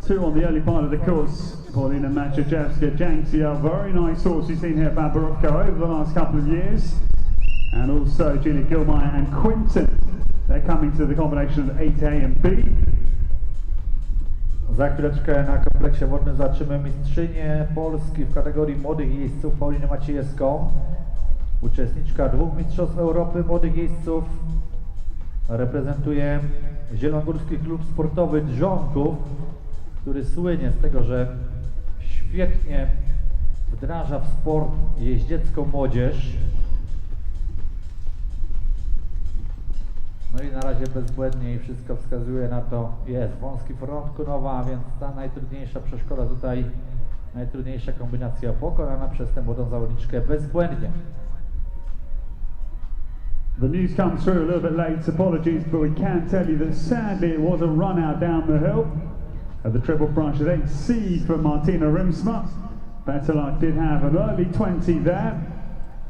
Two on the early part of the course. Paulina Maciejewska, Janksy, a very nice horse you've seen here at Babarówko over the last couple of years. And also Julia Gilmeyer and Quinton. They're coming to the combination of 8A and B. Za chwileczkę na kompleksie wodnym zobaczymy mistrzynię Polski w kategorii młodych jeźdźców Paulinę Maciejewską. Uczestniczka 2 mistrzostw Europy młodych jeźdźców. Reprezentuje Zielonogórski Klub Sportowy Drzonków, który słynie z tego, że świetnie wdraża w sport jeździecką młodzież. No i na razie bezbłędnie i wszystko wskazuje na to, jest wąski front Kunowa, więc ta najtrudniejsza przeszkoda tutaj, najtrudniejsza kombinacja pokonana przez tę młodą zawodniczkę bezbłędnie. The news comes through a little bit late, apologies, but we can tell you that sadly it was a run out down the hill at the triple branch at 8C for Martina Rimsma. Better Luck did have an early 20 there,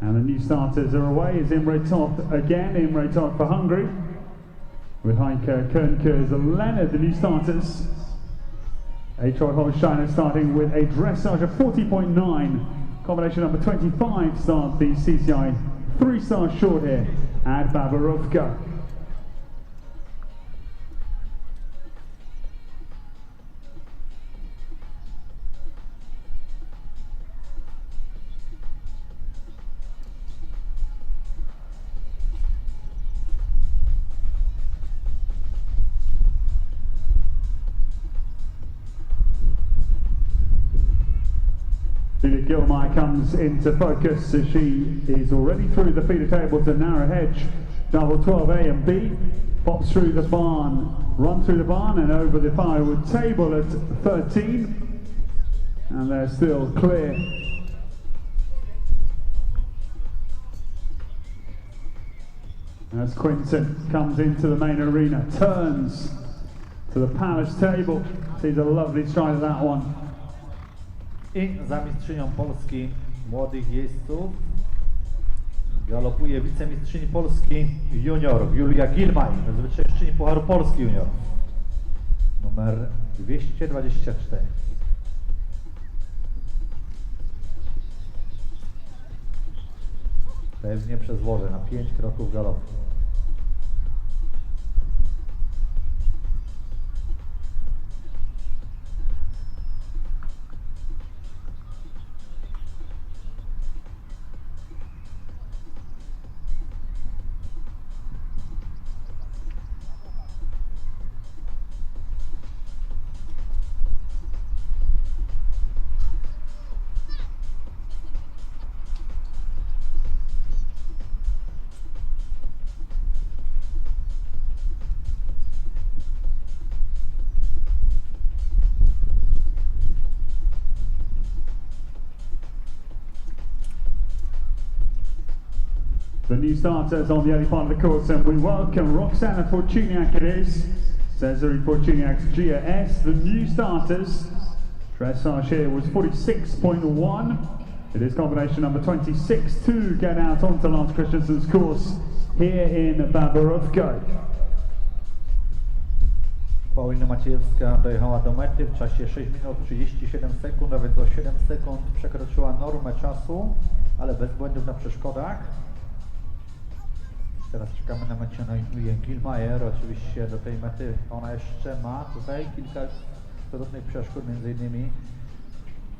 and the new starters are away as Imre Toth again, Imre Toth for Hungary, with Heike KUHN as Leonard, the new starters. A-Trot Holsteiner starting with a dressage of 40.9, combination number 25 starts the CCI 3-star short here at Babarówka. Julia Gilmay comes into focus as she is already through the feeder table to narrow hedge. Double 12A and B pops through the barn, run through the barn and over the firewood table at 13, and they're still clear. As Quinton comes into the main arena, turns to the palace table, sees a lovely stride of that one. I za mistrzynią Polski młodych jeźdźców galopuje wicemistrzyni Polski junior Julia Gilmay, zwyciężczyni Pucharu Polski junior, numer 224. Pewnie przez łoże na 5 kroków galopu. The new starters on the early part of the course, and we welcome Roxana Fortuniak it is, Cesare Fortuniak's Gia S. The new starters, dressage here was 46.1. It is combination number 26 to get out onto Lance Christensen's course here in Babarówka. Paulina Maciejewska dojechała do mety w czasie 6 minut 37 sekund, a więc o 7 sekund przekroczyła normę czasu, ale bez błędów na przeszkodach. Teraz czekamy na mecie na Julię Gilmayer. Oczywiście do tej mety ona jeszcze ma tutaj kilka trudnych przeszkód, m.in.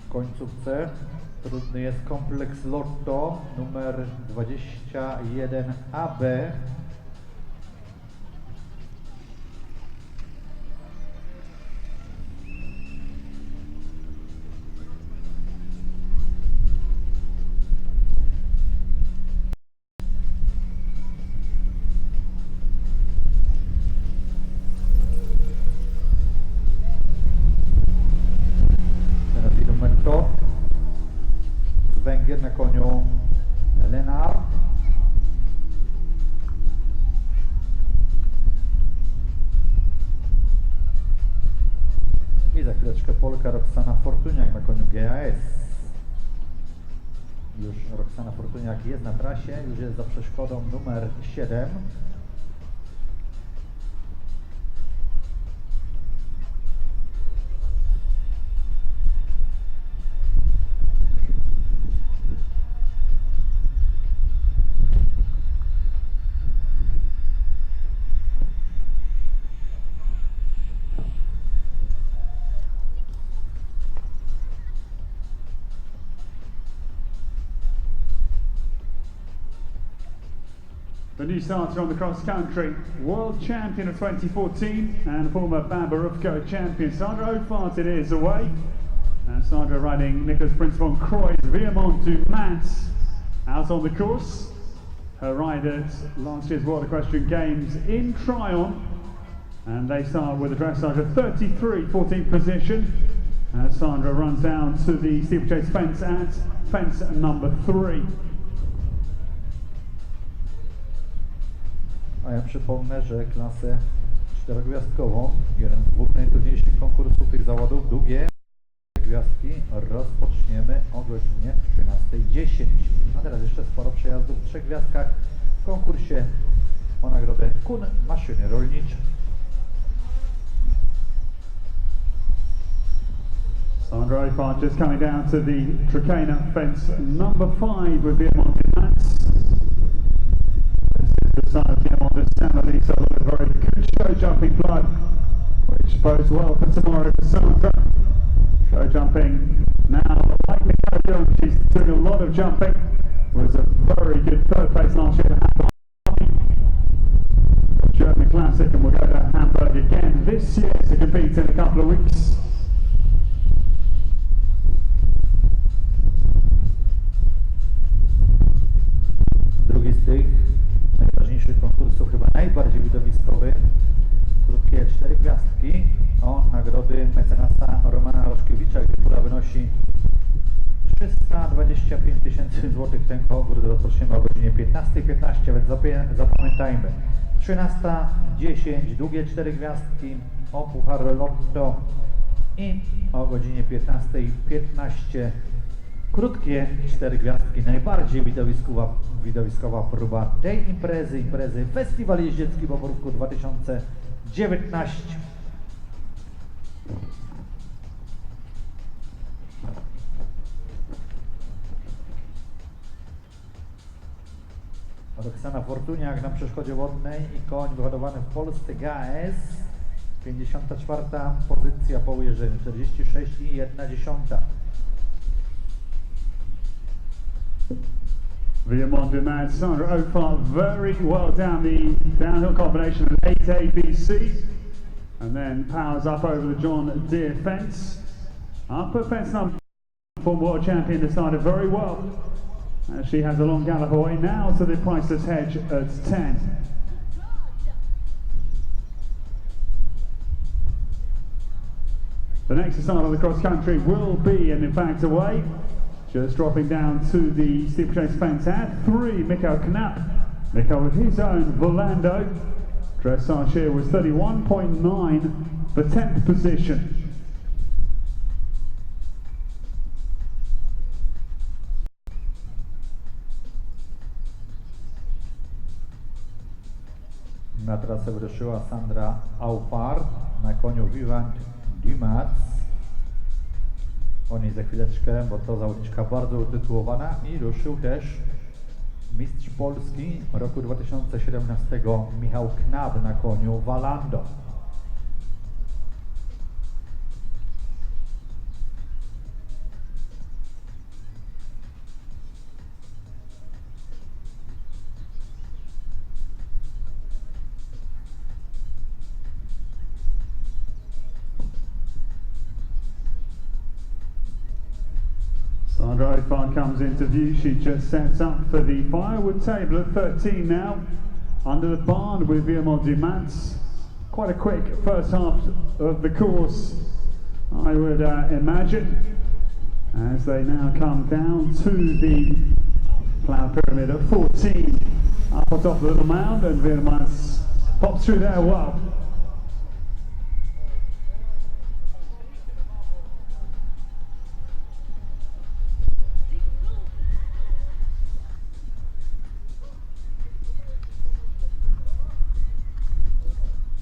w końcówce. Trudny jest kompleks Lotto numer 21AB. Węgier na koniu Lenard. I za chwileczkę Polka Roxana Fortuniak na koniu GAS. Już Roxana Fortuniak jest na trasie, już jest za przeszkodą numer 7. The new starter on the cross-country, world champion of 2014 and former Babarówka champion, Sandra O'Fart it is away. And Sandra riding Nicholas Prince von Croix, Viamont du Mans out on the course. Her riders last year's World Equestrian Games in Tryon. And they start with a dressage of 33, 14th position. As Sandra runs down to the steeplechase fence at fence number 3. A ja przypomnę, że klasę 4-gwiazdkową, jeden z dwóch najtrudniejszych konkursów tych zawodów, długie gwiazdki, rozpoczniemy o godzinie 13:10. A teraz jeszcze sporo przejazdów w 3 gwiazdkach w konkursie o nagrodę KUHN Maszyny Rolnicze. Sandra O'Fart just coming down to the Trakehner fence number 5 with Viamont du Mans. side of the on December, so a very good show jumping blood, which bodes well for tomorrow for Sandra. Show jumping now, like Nicole, she's doing a lot of jumping. Was a very good third place last year at German Classic, and we'll go to Hamburg again this year to compete in a couple of weeks. Drugi z tych najważniejszych konkursów, chyba najbardziej widowiskowy, krótkie 4 gwiazdki o nagrody mecenasa Romana Roszkiewicza, gdzie pula wynosi 325 000 złotych. Ten konkurs rozpoczniemy o godzinie 15:15, więc zapamiętajmy. 13:10 długie 4 gwiazdki o Puchar Lotto i o godzinie 15:15 krótkie 4 gwiazdki. Najbardziej widowiskowa próba tej imprezy Festiwal Jeździecki Boborówku 2019. Roxana Fortuniak na przeszkodzie wodnej i koń wyhodowany w Polsce GAS. 54. pozycja po ujeżdżeniu, 46,1. William Demand, Sandra O'Farr very well down the downhill combination of 8 ABC, and then powers up over the John Deere fence. Upper fence number, former world champion, decided very well. She has a long gallop away now to the priceless hedge at 10. The next to start on the cross country will be, and in fact away, just dropping down to the steeplechase fence at 3, Mikko Knapp. Mikko with his own Volando. Dressage here was 31.9 for 10th position. Na trasę wyruszyła Sandra O'Farr na koniu Vivant Dumas. O niej za chwileczkę, bo to zawodniczka bardzo utytułowana, i ruszył też mistrz Polski roku 2017 Michał Knab na koniu Volando. Sandra O'Farr comes into view. She just sets up for the firewood table at 13 now, under the barn with Villemont du Mans. Quite a quick first half of the course, I would imagine, as they now come down to the plough pyramid at 14, up on top of the little mound, and Villemont pops through there well.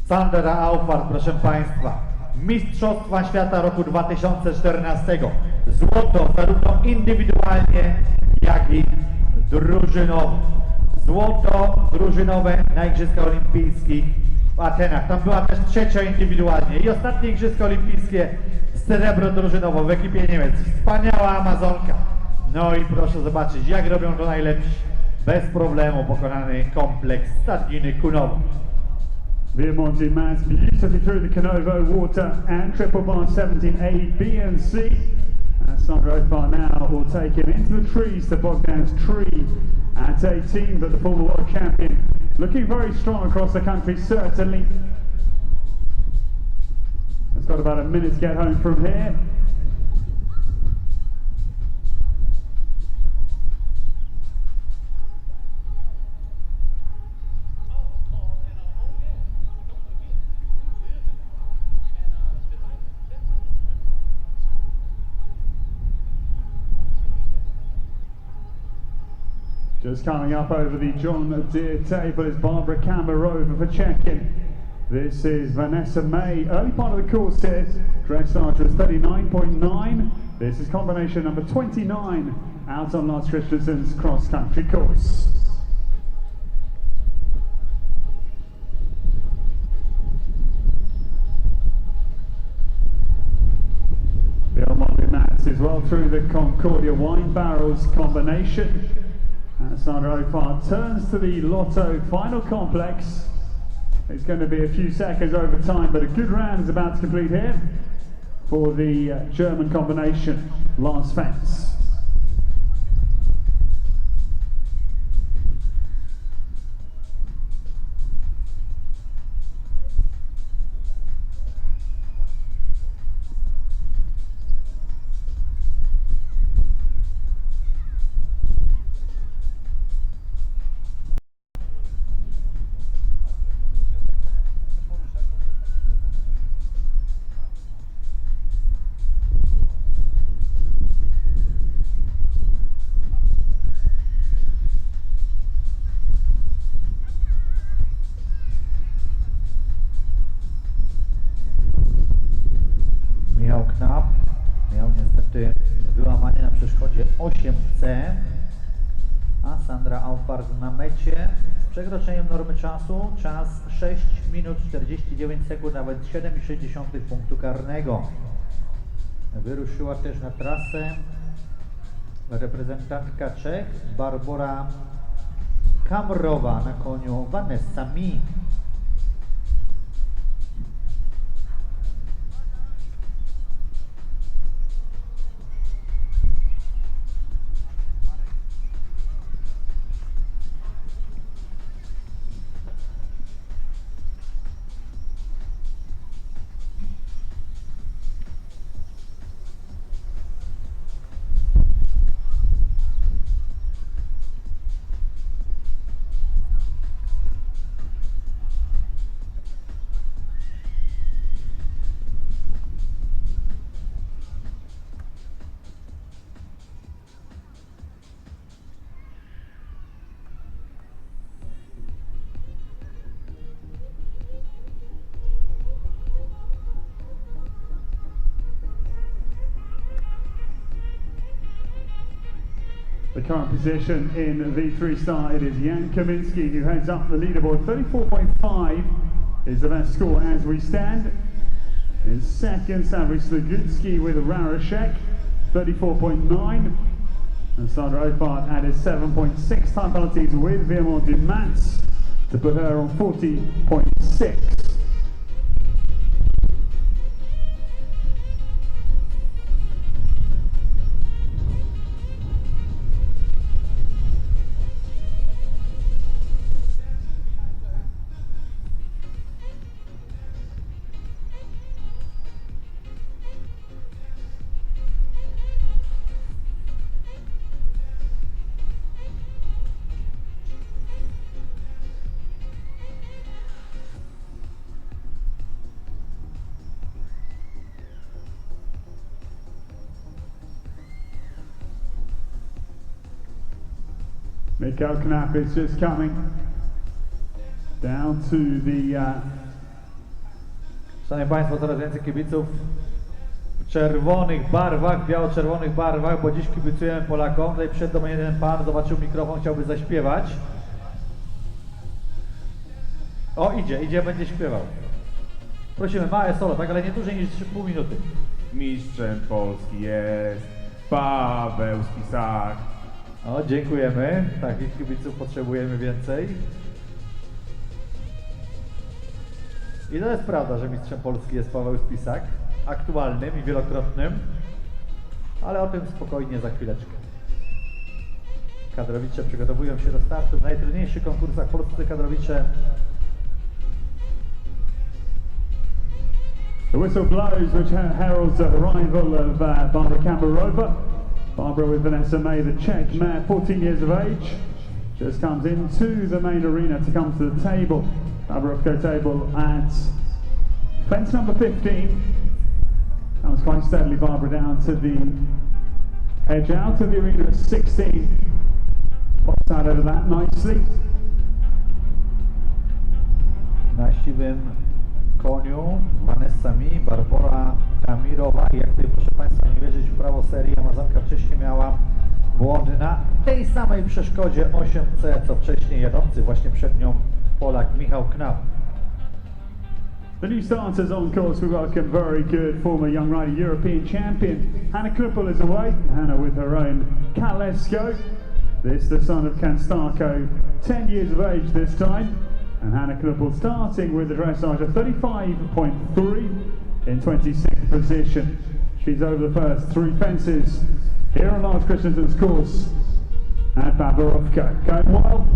Sandra O'Farr, proszę Państwa, Mistrzostwa Świata roku 2014. Złoto zarówno indywidualnie, jak i drużynowo. Złoto drużynowe na Igrzyskach Olimpijskich w Atenach. Tam była też trzecia indywidualnie. I ostatnie Igrzyska Olimpijskie, srebro drużynowo w ekipie Niemiec. Wspaniała Amazonka. No i proszę zobaczyć, jak robią to najlepsi. Bez problemu pokonany kompleks Stadniny Kunowo. Villemont du Mans beautifully through the Canovo water and triple barn 17A, B and C. And Sandra O'Farr now will take him into the trees to Bogdan's tree at 18, but the former world champion looking very strong across the country, certainly. It's got about a minute to get home from here. Just coming up over the John Deere table is Barbara Camerova for check-in. This is Vanessa May. Early part of the course here, dressage was 39.9. This is combination number 29 out on Lars Christensen's cross-country course. through the Concordia wine barrels combination. Sandra Ophart turns to the Lotto final complex. It's going to be a few seconds over time, but a good round is about to complete here for the German combination. Last fence. Miał niestety wyłamanie na przeszkodzie 8C, a Sandra Auffart na mecie z przekroczeniem normy czasu, czas 6 minut 49 sekund, nawet 7,6 punktu karnego. Wyruszyła też na trasę reprezentantka Czech Barbora Kamrowa, na koniu Maszyny. The current position in the three-star, it is Jan Kaminski who heads up the leaderboard. 34.5 is the best score as we stand. In second, Savvy Slugutski with Rarashek, 34.9. And Sandra Ophart added 7.6 time penalties with Virmont du Mats to put her on 40.6. Mikko Knapp is just coming down to the... Szanowni Państwo, coraz więcej kibiców w czerwonych barwach, biało-czerwonych barwach, bo dziś kibicujemy Polakom. Tutaj przed mnie jeden pan zobaczył mikrofon, chciałby zaśpiewać. O, idzie, będzie śpiewał. Prosimy, małe solo, tak, ale nie dłużej niż 3,5 minuty. Mistrzem Polski jest Paweł Spisak. O, dziękujemy. Takich kibiców potrzebujemy więcej. I to jest prawda, że mistrzem Polski jest Paweł Spisak, aktualnym i wielokrotnym, ale o tym spokojnie za chwileczkę. Kadrowicze przygotowują się do startu w najtrudniejszych konkursach polscy kadrowicze. The whistle blows, which heralds the arrival of Barbara Kammerova. Barbara with Vanessa May, the Czech mare, 14 years of age, just comes into the main arena to come to the table. Babarovko table at fence number 15. Comes quite steadily, Barbara, down to the edge out of the arena at 16. Pops out over that nicely. Na siwym koniu Vanessami, Barbora Kamirowa. I jak tutaj, proszę Państwa, nie wierzyć w prawo serii, Amazonka wcześniej miała błąd na tej samej przeszkodzie 8C, co wcześniej jadący właśnie przed nią Polak Michał Knapp. The new starters on course, we welcome very good former young rider European champion Hannah Knuppel is away. Hannah with her own Kalesko. This the son of Kanstako, 10 years of age this time. And Hannah Knuppel starting with the dressage of 35.3 in 26th position. She's over the first three fences here on Lars Christensen's course at Babarovka. Going well.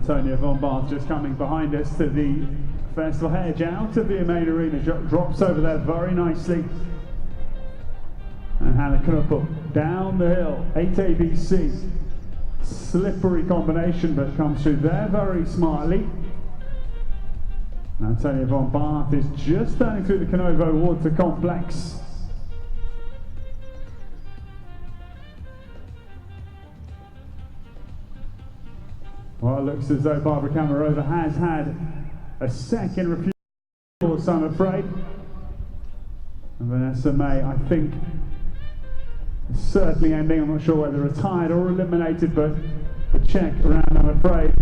Antonia von Barth just coming behind us to the festival hedge out of the main arena, drops over there very nicely. And Hannah Knuppel down the hill, 8 ABC, slippery combination, but comes through there very smartly. Antonia von Barth is just turning through the Canovo Water Complex. Well, it looks as though Barbara Kamarova has had a second refusal, I'm afraid. And Vanessa May, I think, is certainly ending. I'm not sure whether retired or eliminated, but the Czech round, I'm afraid,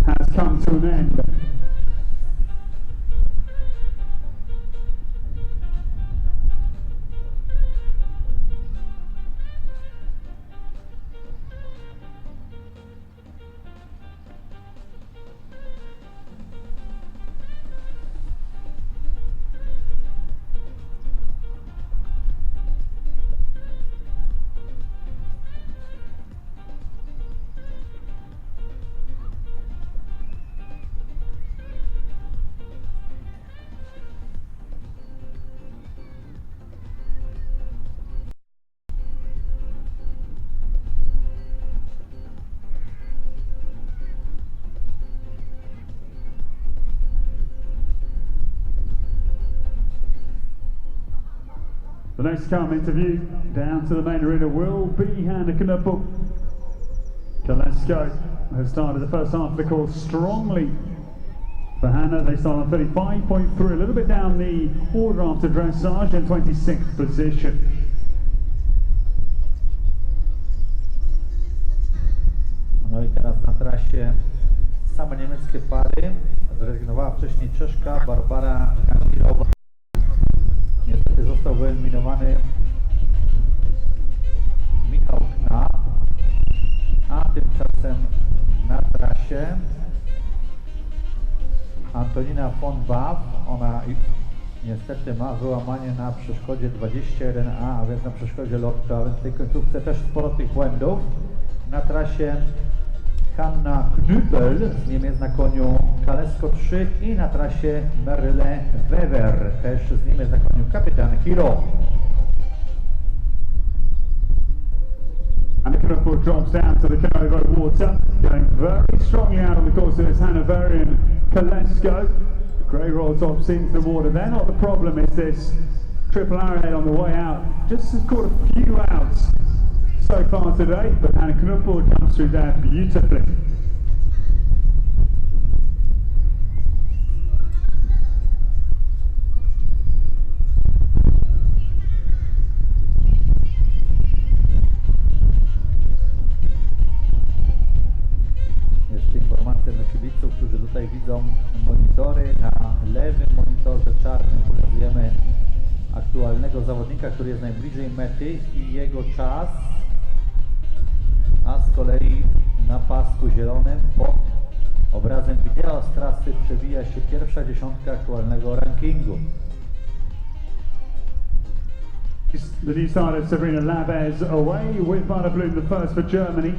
has come to an end. The next to come interview down to the main arena will be Hannah Knuppel. Kalesko has started the first half of the course strongly. For Hannah, they start on 35.3, a little bit down the order after dressage in 26th position. No i teraz na trasie same niemieckie pary. Zrezygnowała wcześniej Czeszka Barbara Kandilowa. Niestety został wyeliminowany Michał Knap, a tymczasem na trasie Antonina von Baaf. Ona niestety ma wyłamanie na przeszkodzie 21A, a więc na przeszkodzie lotto, a więc w tej końcówce też sporo tych błędów. Na trasie Hanna Knuppel z Niemiec na koniu Kalesko 3 i na trasie Merle Weber też z Niemiec na koniu kapitan Hiro. And the Knuppel drops down to the Canovo Water, going very strongly out on the course of this Hanoverian Kalesko. Grey roll tops into the water. They're not the problem, it's this triple arrowhead on the way out. Just has caught a few outs so far today, but Hannah Knuppel comes through there beautifully. Jeszcze informacja dla kibiców, którzy tutaj widzą monitory. Na lewym monitorze czarnym pokazujemy aktualnego zawodnika, który jest najbliżej mety i jego czas, a z kolei na pasku zielonym pod obrazem wideo z trasy przewija się pierwsza dziesiątka aktualnego rankingu. The new starter Sabrina Labez away with Butterbloom, the first for Germany.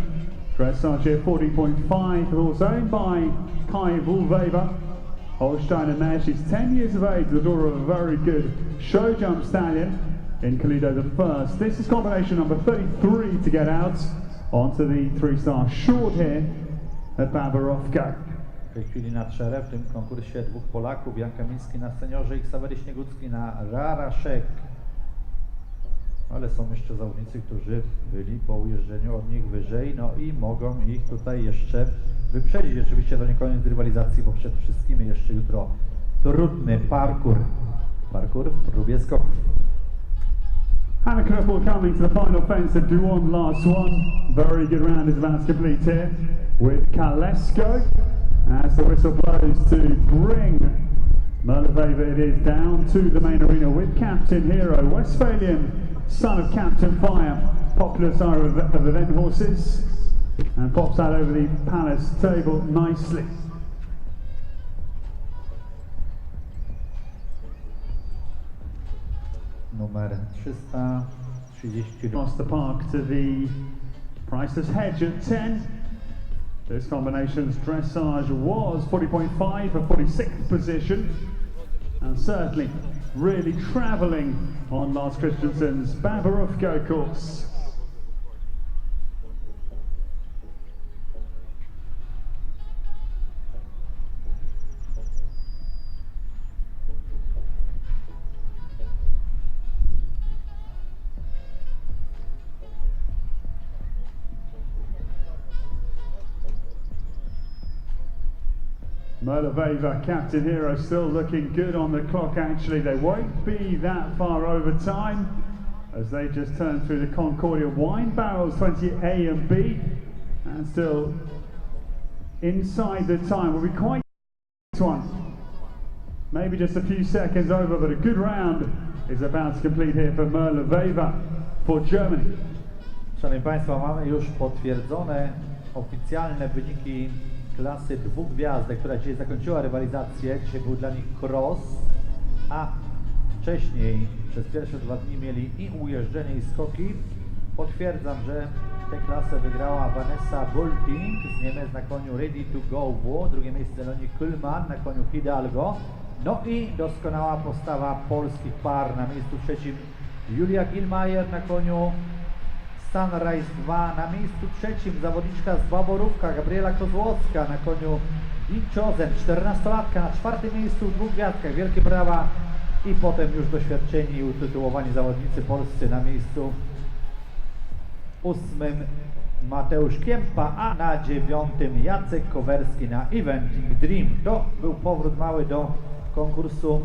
Dressage here 40.5, also owned by Kai Woolweber. Holsteiner mare. She's 10 years of age, the daughter of a very good show jump stallion in Kalido the First. This is combination number 33 to get out onto the 3-star short here at Baborówka. W tej chwili na czele w tym konkursie dwóch Polaków, Jan Kamiński na seniorze i Ksawery Śniegucki na Raraszek. Ale są jeszcze zawodnicy, którzy byli po ujeżdżeniu od nich wyżej, no i mogą ich tutaj jeszcze wyprzedzić. Oczywiście to nie koniec rywalizacji, bo przed wszystkim jeszcze jutro trudny parkour. Parkour w próbie skoków. Hannah Krupple coming to the final fence of Duon last one. Very good round is about to complete here with Kalesko as the whistle blows to bring Merleveva it is down to the main arena with Captain Hero, Westphalian, son of Captain Fire, popular sire of event horses, and pops out over the palace table nicely. Numer 330. Across the park to the Priceless Hedge at 10. This combination's dressage was 40.5 for 46th position, and certainly really travelling on Lars Christensen's Baborówka course. Merleveva, Captain Hero, still looking good on the clock actually. They won't be that far over time as they just turn through the Concordia wine barrels, 20A and B, and still inside the time. Will be quite one. Maybe just a few seconds over, but a good round is about to complete here for Merleveva for Germany. Szanowni Państwo, mamy już potwierdzone oficjalne wyniki klasy dwóch gwiazdek, która dzisiaj zakończyła rywalizację. Dzisiaj był dla nich cross, a wcześniej przez pierwsze 2 dni mieli i ujeżdżenie i skoki. Potwierdzam, że tę klasę wygrała Vanessa Bulting z Niemiec na koniu Ready to Go, drugie miejsce Loni Kuhlmann na koniu Hidalgo. No i doskonała postawa polskich par na miejscu trzecim Julia Gilmajer na koniu Sunrise 2, na miejscu trzecim zawodniczka z Baborówka Gabriela Kozłowska na koniu Dinchozen, 14-latka na 4. miejscu w dwóch gwiazdkach, wielkie brawa. I potem już doświadczeni i utytułowani zawodnicy polscy na miejscu 8 Mateusz Kiempa, a na 9 Jacek Kowerski na Eventing Dream. To był powrót mały do konkursu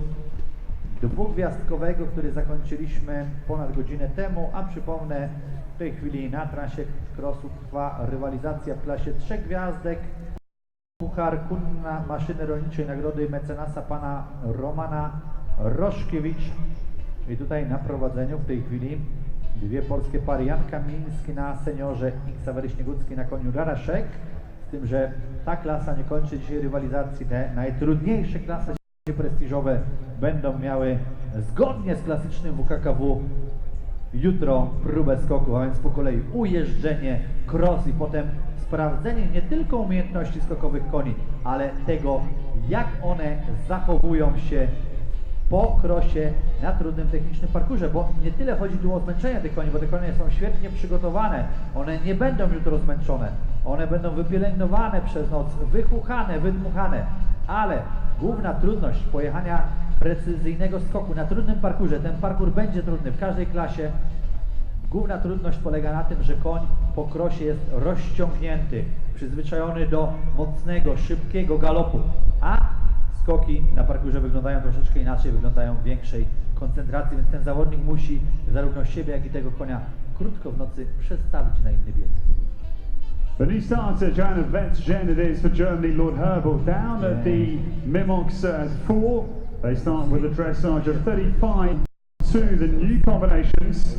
dwugwiazdkowego, który zakończyliśmy ponad godzinę temu, a przypomnę, w tej chwili na trasie crossu trwa rywalizacja w klasie 3 gwiazdek. Puchar KUHN Maszyny Rolniczej Nagrody Mecenasa pana Romana Roszkiewicz. I tutaj na prowadzeniu w tej chwili dwie polskie pary, Jan Kamiński na seniorze i Ksawery Śniegucki na koniu Raraszek. Z tym, że ta klasa nie kończy dzisiaj rywalizacji. Te najtrudniejsze klasy prestiżowe będą miały zgodnie z klasycznym WKKW jutro próbę skoku, a więc po kolei ujeżdżenie, cross i potem sprawdzenie nie tylko umiejętności skokowych koni, ale tego, jak one zachowują się po krosie na trudnym technicznym parkurze, bo nie tyle chodzi tu o zmęczenie tych koni, bo te konie są świetnie przygotowane, one nie będą jutro zmęczone, one będą wypielęgnowane przez noc, wychuchane, wydmuchane, ale główna trudność pojechania precyzyjnego skoku na trudnym parkurze, ten parkur będzie trudny w każdej klasie. Główna trudność polega na tym, że koń po krosie jest rozciągnięty, przyzwyczajony do mocnego, szybkiego galopu, a skoki na parkurze wyglądają troszeczkę inaczej, wyglądają w większej koncentracji, więc ten zawodnik musi zarówno siebie, jak i tego konia krótko w nocy przestawić na inny bieg. The new starter, Joanna Vetgen, it is for Germany, Lord Herbal, down at the Mimox at 4. They start with a dressage of 35 to the new combinations.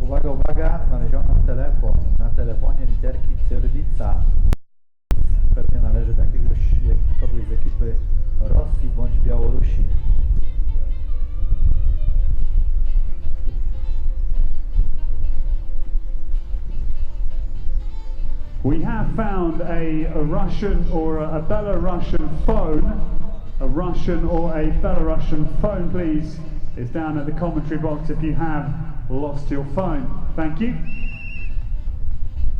Uwaga, uwaga, znaleziono telefon. Na telefonie literki cyrylica. Pewnie należy do kogoś z ekipy Rosji bądź Białorusi. We have have found a Russian or a Belarusian phone, a Russian or a Belarusian phone, please, is down at the commentary box if you have lost your phone. Thank you.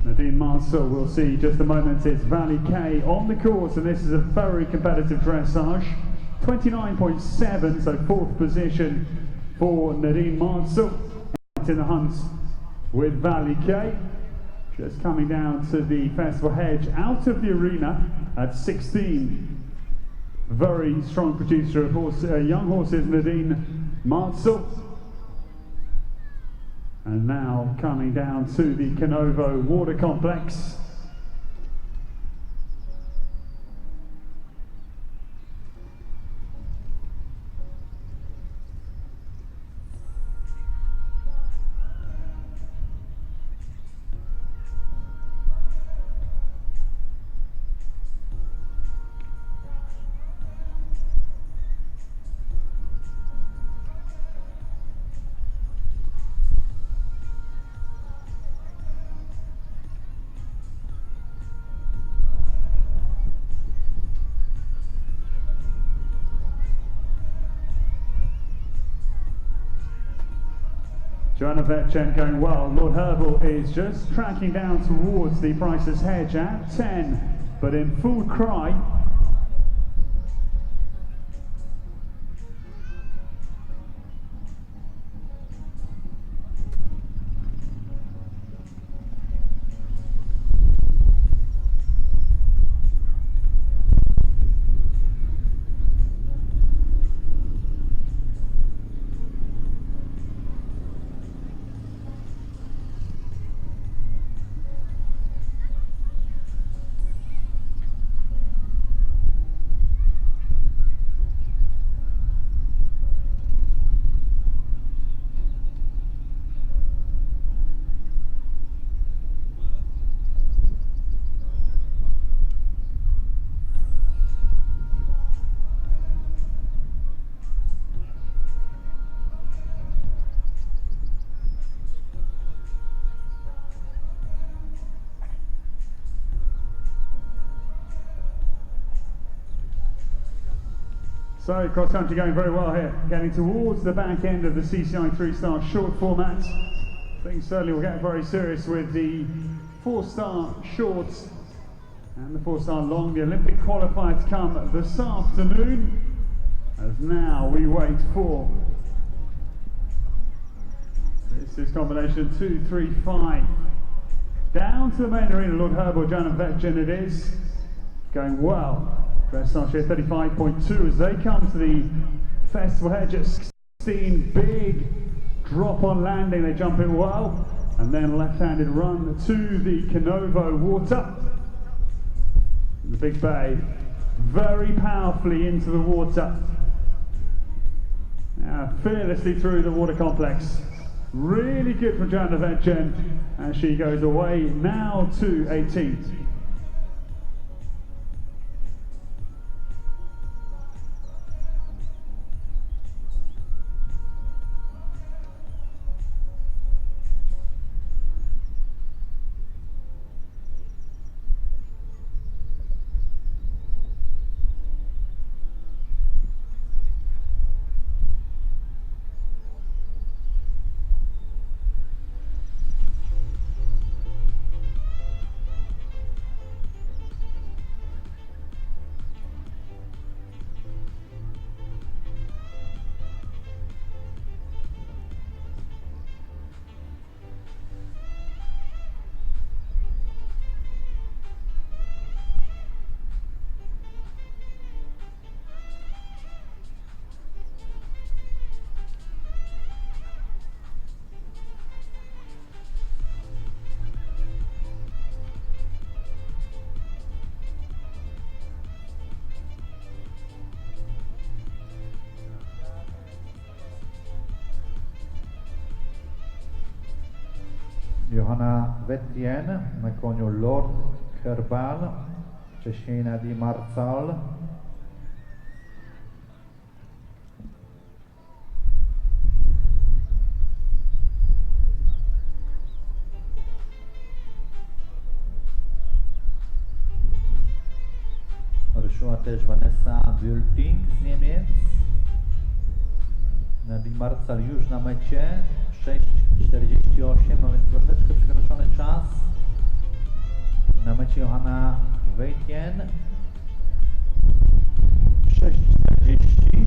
Nadine Marcel, we'll see just a moment. It's Valley K on the course, and this is a very competitive dressage. 29.7, so fourth position for Nadine Marcel in the hunt with Valley K. Just coming down to the festival hedge out of the arena at 16. Very strong producer of young horses, Nadine Marcel. And now coming down to the Canovo Water Complex. Joanna Vetchen going well. Lord Herbal is just tracking down towards the Price's Hedge at 10, but in full cry. So cross country going very well here, getting towards the back end of the CCI3 star short format. Things certainly will get very serious with the 4-star shorts and the 4-star long. The Olympic qualifiers come this afternoon, as now we wait for this is combination 2, 3, 5. Down to the main arena, Lord Herbal, Joanna Vetchen it is, going well. Dressage here 35.2 as they come to the festival hedge at 16. Big drop on landing, they jump it well, and then left-handed run to the Canovo Water. The big bay, very powerfully into the water. Fearlessly through the water complex. Really good from Joanna Vetchen as she goes away now to 18th. Johanna Vetjen na koniu Lord Herbal, wcześniej Nadine Marcel. też Vanessa Wülting z Niemiec. Nadine Marcal już na mecie, 6:48, no więc troszeczkę przekroczony czas. Na mecie Johanna Wejtien, 6:40.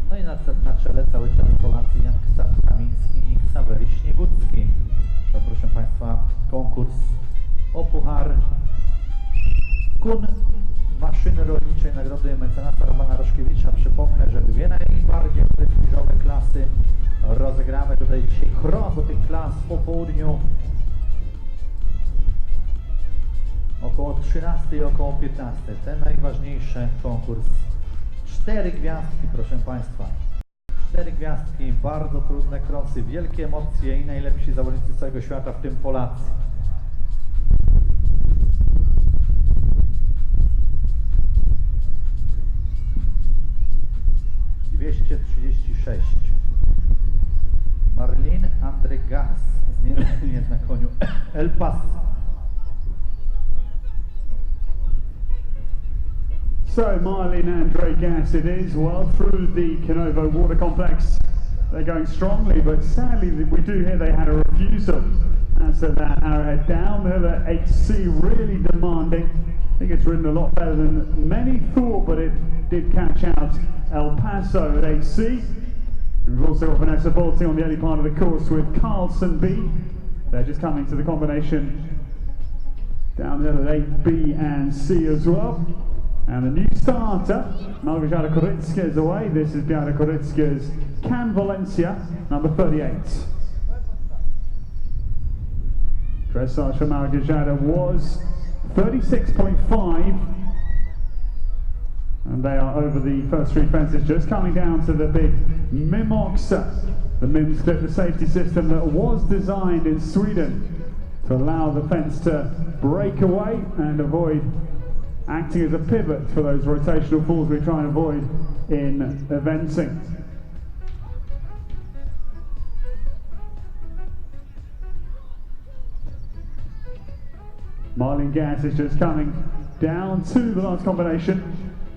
No i na czele cały czas Polacy Jan Kamiński i Ksawery Śniegucki. To proszę Państwa konkurs o puchar KUHN Maszyny Rolniczej Nagrody mecenasa Romana Roszkiewicza. Przypomnę, że dwie najbardziej prestiżowe klasy rozegramy tutaj dzisiaj cross do tych klas po południu. Około 13 i około 15. Ten najważniejszy konkurs. 4 gwiazdki, proszę Państwa. 4 gwiazdki, bardzo trudne krosy, wielkie emocje i najlepsi zawodnicy całego świata, w tym Polacy. Marlene Andregas z Niemiec na koniu El Paso. So Marlene Andregas it is, well through the Canovo Water Complex. They're going strongly, but sadly we do hear they had a refusal. And so that arrowhead down there at HC really demanding. I think it's ridden a lot better than many thought, but it did catch out El Paso at HC. We've also got Vanessa Bolting on the early part of the course with Carlson B. They're just coming to the combination down there at 8B and C as well. And the new starter, Małgorzata Korycka is away. This is Beata Korycka's Can Valencia, number 38. Dressage for Małgorzata was 36.5. And they are over the first 3 fences, just coming down to the big Mimox. The MIMS clip, the safety system that was designed in Sweden to allow the fence to break away and avoid acting as a pivot for those rotational falls we try and avoid in eventing. Marlene Gas is just coming down to the last combination.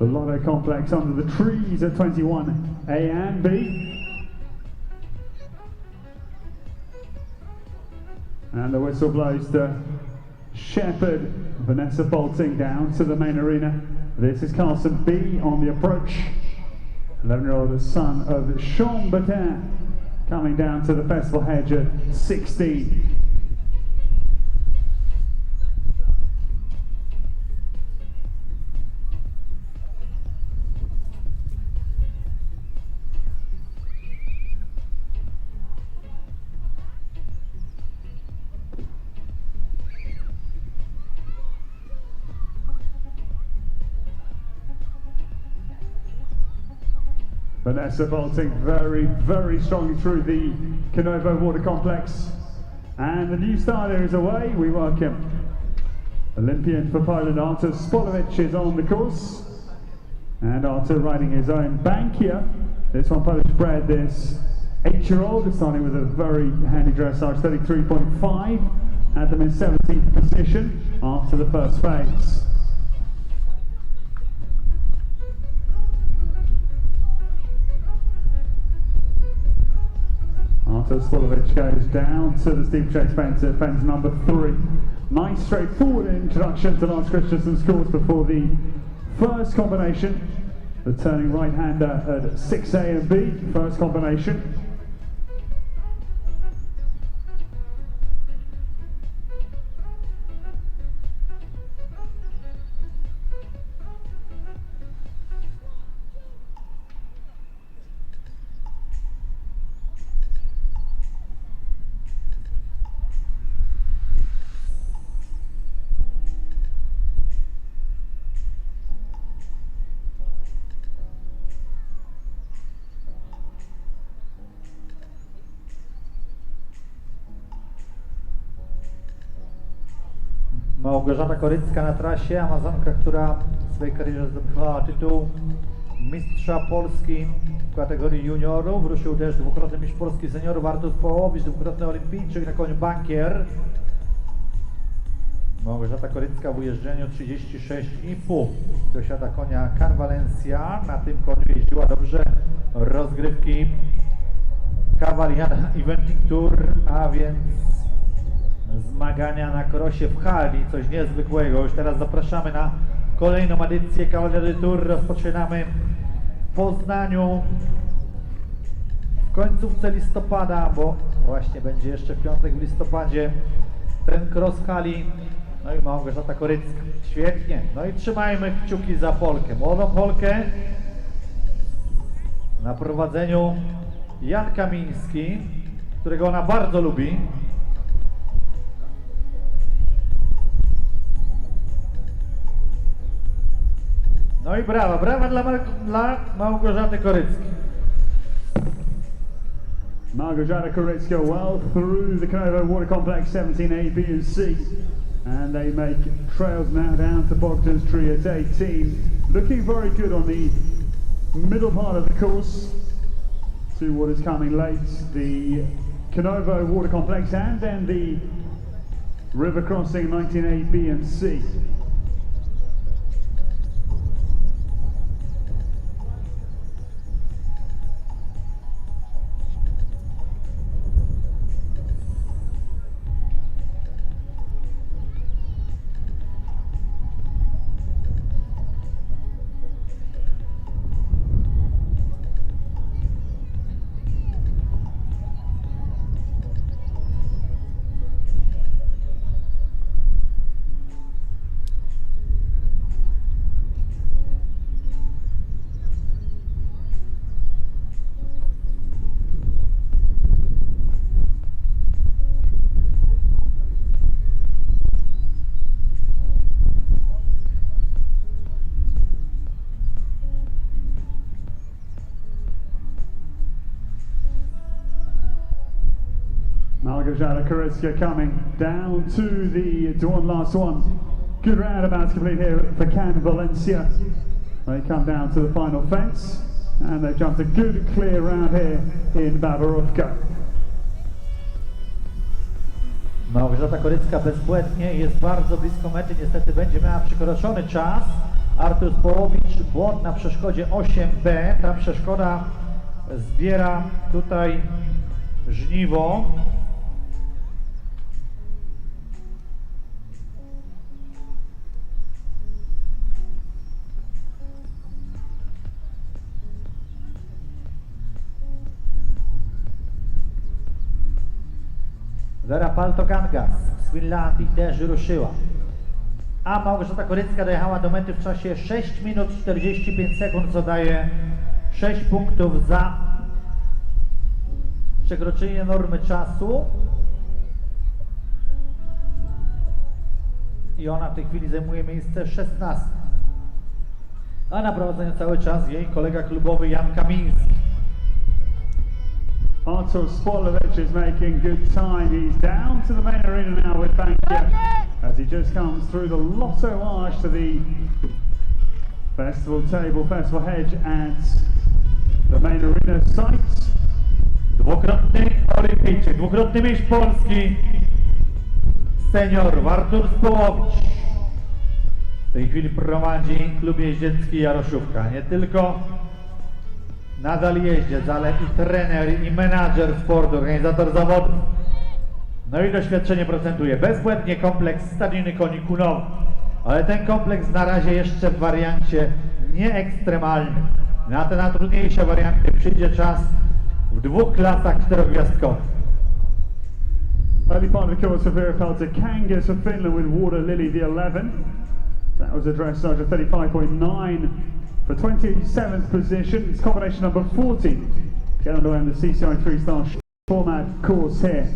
The Lotto Complex under the trees at 21A and B. And the whistle blows to Shepherd, Vanessa Bolting down to the main arena. This is Carlson B on the approach. 11-year-old son of Sean Batin coming down to the festival hedge at 16. Vanessa Bolting very, very strongly through the Canovo Water Complex. And the new starter is away. We welcome Olympian for Poland, Artur Spolovic is on the course. And Artur riding his own bank here. This one Polish bred, this 8-year-old, starting with a very handy dressage, 33.5. Had them in 17th position after the first phase. Artur Spolovic goes down to the steeplechase fence at fence number 3. Nice straightforward introduction to Lars Christensen's course before the first combination. The turning right-hander at 6A and B, first combination. Małgorzata Korycka na trasie, Amazonka, która w swojej karierze zdobywała tytuł mistrza Polski w kategorii juniorów. Ruszył też dwukrotny mistrz Polski seniorów Artur Połowicz, dwukrotny olimpijczyk na koniu Bankier. Małgorzata Korycka w ujeżdżeniu 36,5. Dosiada konia KUHN Valencia. Na tym koniu jeździła dobrze rozgrywki Cavalier Eventing Tour, a więc zmagania na krosie w hali, coś niezwykłego. Już teraz zapraszamy na kolejną edycję Cavalier Tour. Rozpoczynamy w Poznaniu w końcówce listopada, bo właśnie będzie jeszcze w piątek w listopadzie ten cross hali. No i Małgorzata Korycka. Świetnie. No i trzymajmy kciuki za Polkę. Młodą Polkę na prowadzeniu Jan Kamiński, którego ona bardzo lubi. No i brawa dla Małgorzaty Koryckiej. Małgorzata Korycka well through the KUHN Water Complex 17A, B and C. And they make trails now down to Bogdan's Tree at 18. Looking very good on the middle part of the course to what is coming late. The KUHN Water Complex and then the River Crossing 19A, B and C. Małgorzata Korycka coming down to the one last one. Good roundabouts complete here for KUHN Valencia. They come down to the final fence and they've jumped a good clear round here in Babarówka. Małgorzata Korycka bezbłędnie jest bardzo blisko mety. Niestety będzie miała przekroczony czas. Artur Sporowicz, błąd na przeszkodzie 8B. Ta przeszkoda zbiera tutaj żniwo. Vera Paltogangas z Finlandii też ruszyła. A Małgorzata Korycka dojechała do mety w czasie 6 minut 45 sekund, co daje 6 punktów za przekroczenie normy czasu. I ona w tej chwili zajmuje miejsce 16. A na prowadzeniu cały czas jej kolega klubowy Jan Kamiński. Artur Sporowicz is making good time. He's down to the main arena now with Bankia as he just comes through the Lotto Arch to the festival table, festival hedge at the main arena site. Dwukrotny olimpijczyk, dwukrotny mistrz Polski senior Artur Sporowicz w tej chwili prowadzi klub jeździecki Jaroszówka. Nie tylko nadal jeździec, ale i trener, i menadżer sportu, organizator zawodów. No i doświadczenie procentuje. Bezbłędnie kompleks Stadniny Koni Kunowy. Ale ten kompleks na razie jeszcze w wariancie nieekstremalnym. Na te najtrudniejsze warianty przyjdzie czas w dwóch klasach czterogwiazdkowych. Early part of the course for Virapelta Kangas of Finland with Water Lily the 11. That was a dressage of 35.9 for 27th position. It's combination number 40. Get underway in the CCI3 style format course here.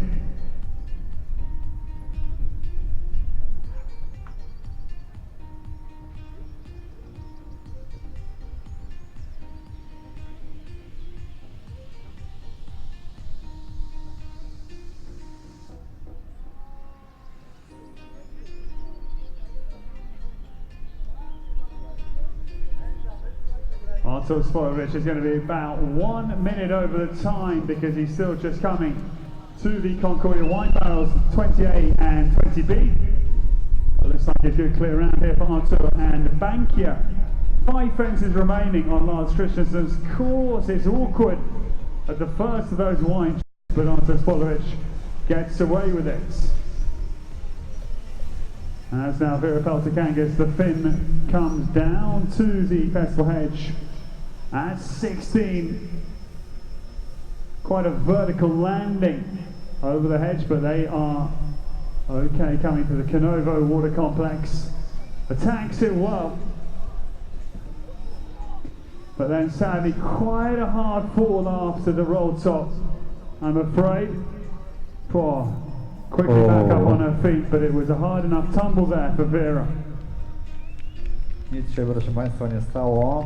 Artur Sporowicz is going to be about 1 minute over the time because he's still just coming to the Concordia wine barrels 20A and 20B. But looks like a good clear round here for Artur and Bankia. 5 fences remaining on Lars Christensen's course. It's awkward at the first of those wide, but Artur Spolovic gets away with it. As now Vera Peltokangas, the Finn, comes down to the festival hedge at 16. Quite a vertical landing over the hedge, but they are okay coming to the Canovo water complex. Attacks it well. But then sadly quite a hard fall after the roll top, I'm afraid. Poor. Quickly back up on her feet, but it was a hard enough tumble there for Vera. Nic się, proszę Państwa, nie stało.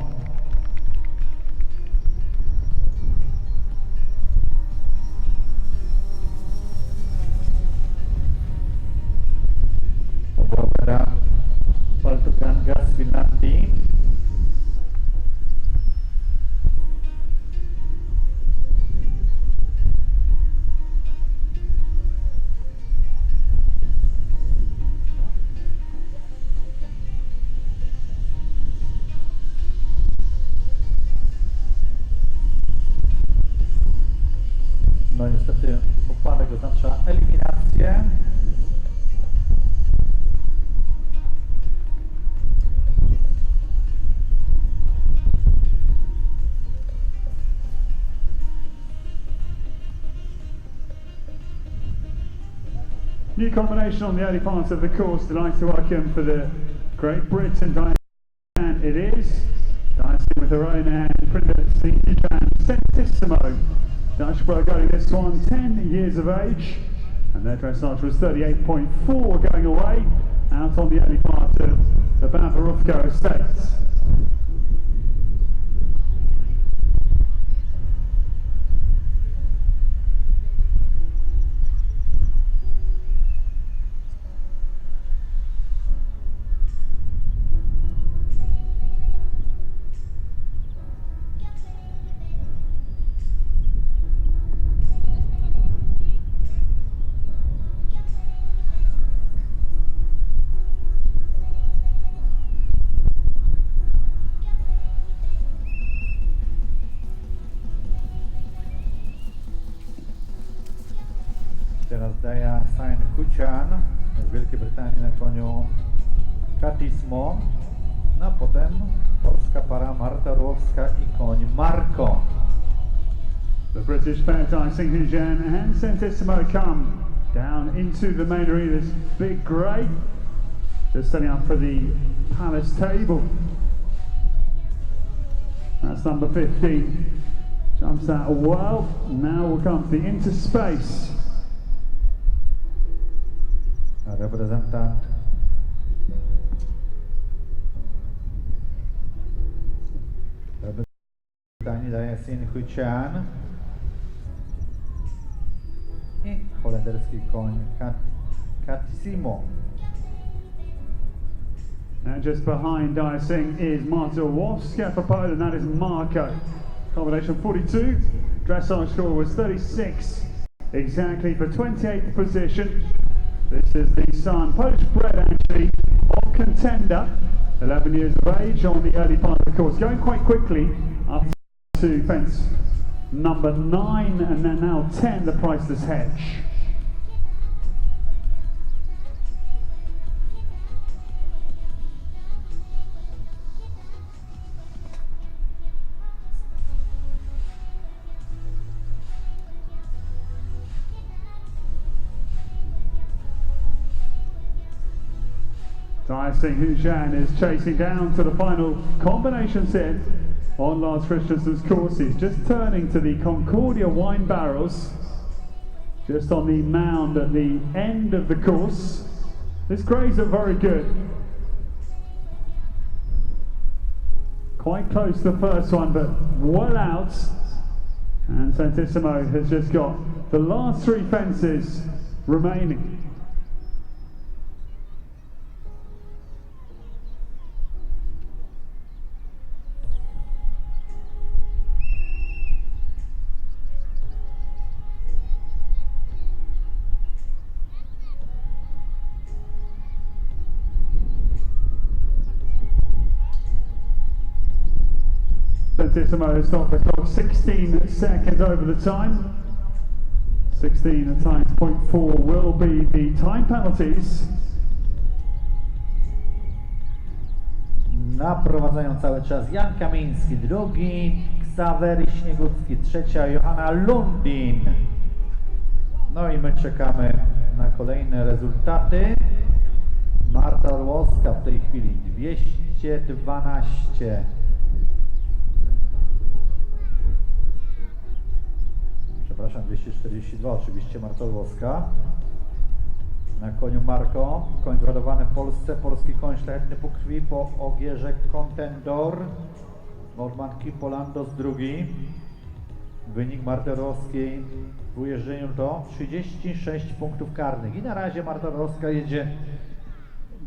Vera Peltokangas z Finlandii. No niestety upadek oznacza eliminację. New combination on the early part of the course. Delighted to welcome for the Great Britain, Diane. It is dancing with her own hand, Printer Santissimo. Dutch pro going this one, 10 years of age, and their dressage was 38.4 going away out on the early part of the Bavarufko estate. Teraz daje KUHN z Wielkiej Brytanii na koniu Katismo, no a potem polska para Marta Orłowska i koń Marko. The British pair, KUHN and Santissimo, come down into the main arena. This big grey, just setting up for the Palace table. That's number 15. Jumps out well. Now we'll come to the interspace. Reprezentant Brytanii daje KUHN i holenderski koń Katisimo. And just behind Dicing is Marta Orłowska for Poland, that is Marko. Combination 42, dressage score was 36, exactly for 28th position. This is the son, Polish bred actually, of Contender, 11 years of age on the early part of the course. Going quite quickly up to fence number 9 and then now 10, the Priceless Hedge. KUHN is chasing down to the final combination set on Lars Christensen's course. He's just turning to the Concordia wine barrels, just on the mound at the end of the course. This grays are very good. Quite close to the first one, but well out. And Santissimo has just got the last 3 fences remaining. centesimo stop the clock, 16 seconds over the time. 16 times 0.4 will be the time penalties. Naprowadzają cały czas Jan Kamiński, drugi, Ksawery Śniegucki, trzecia Johanna Lundin. No i my czekamy na kolejne rezultaty. Marta Orłowska w tej chwili 212. Przepraszam, 242 oczywiście Marta Orłowska. Na koniu Marko, koń wyhodowany w Polsce, polski koń szlachetny po krwi, po ogierze Contendor. Od matki Polandos drugi. Wynik Marty Orłowskiej w ujeżdżeniu to 36 punktów karnych. I na razie Marta Orłowska jedzie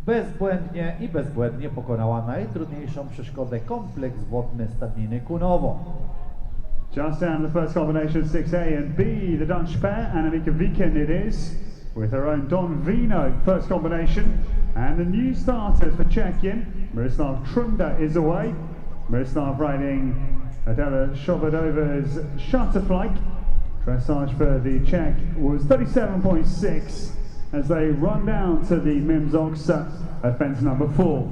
bezbłędnie i bezbłędnie pokonała najtrudniejszą przeszkodę, kompleks wodny stadniny Kunowo. Just down the first combination, 6A and B, the Dutch pair, Annemieke Wieken it is, with her own Don Vino first combination. And the new starters for Czechia, Miroslav Trunda is away. Miroslav riding Adela Shobodova's Shutterfly. Dressage for the Czech was 37.6 as they run down to the Mimzox at fence number 4.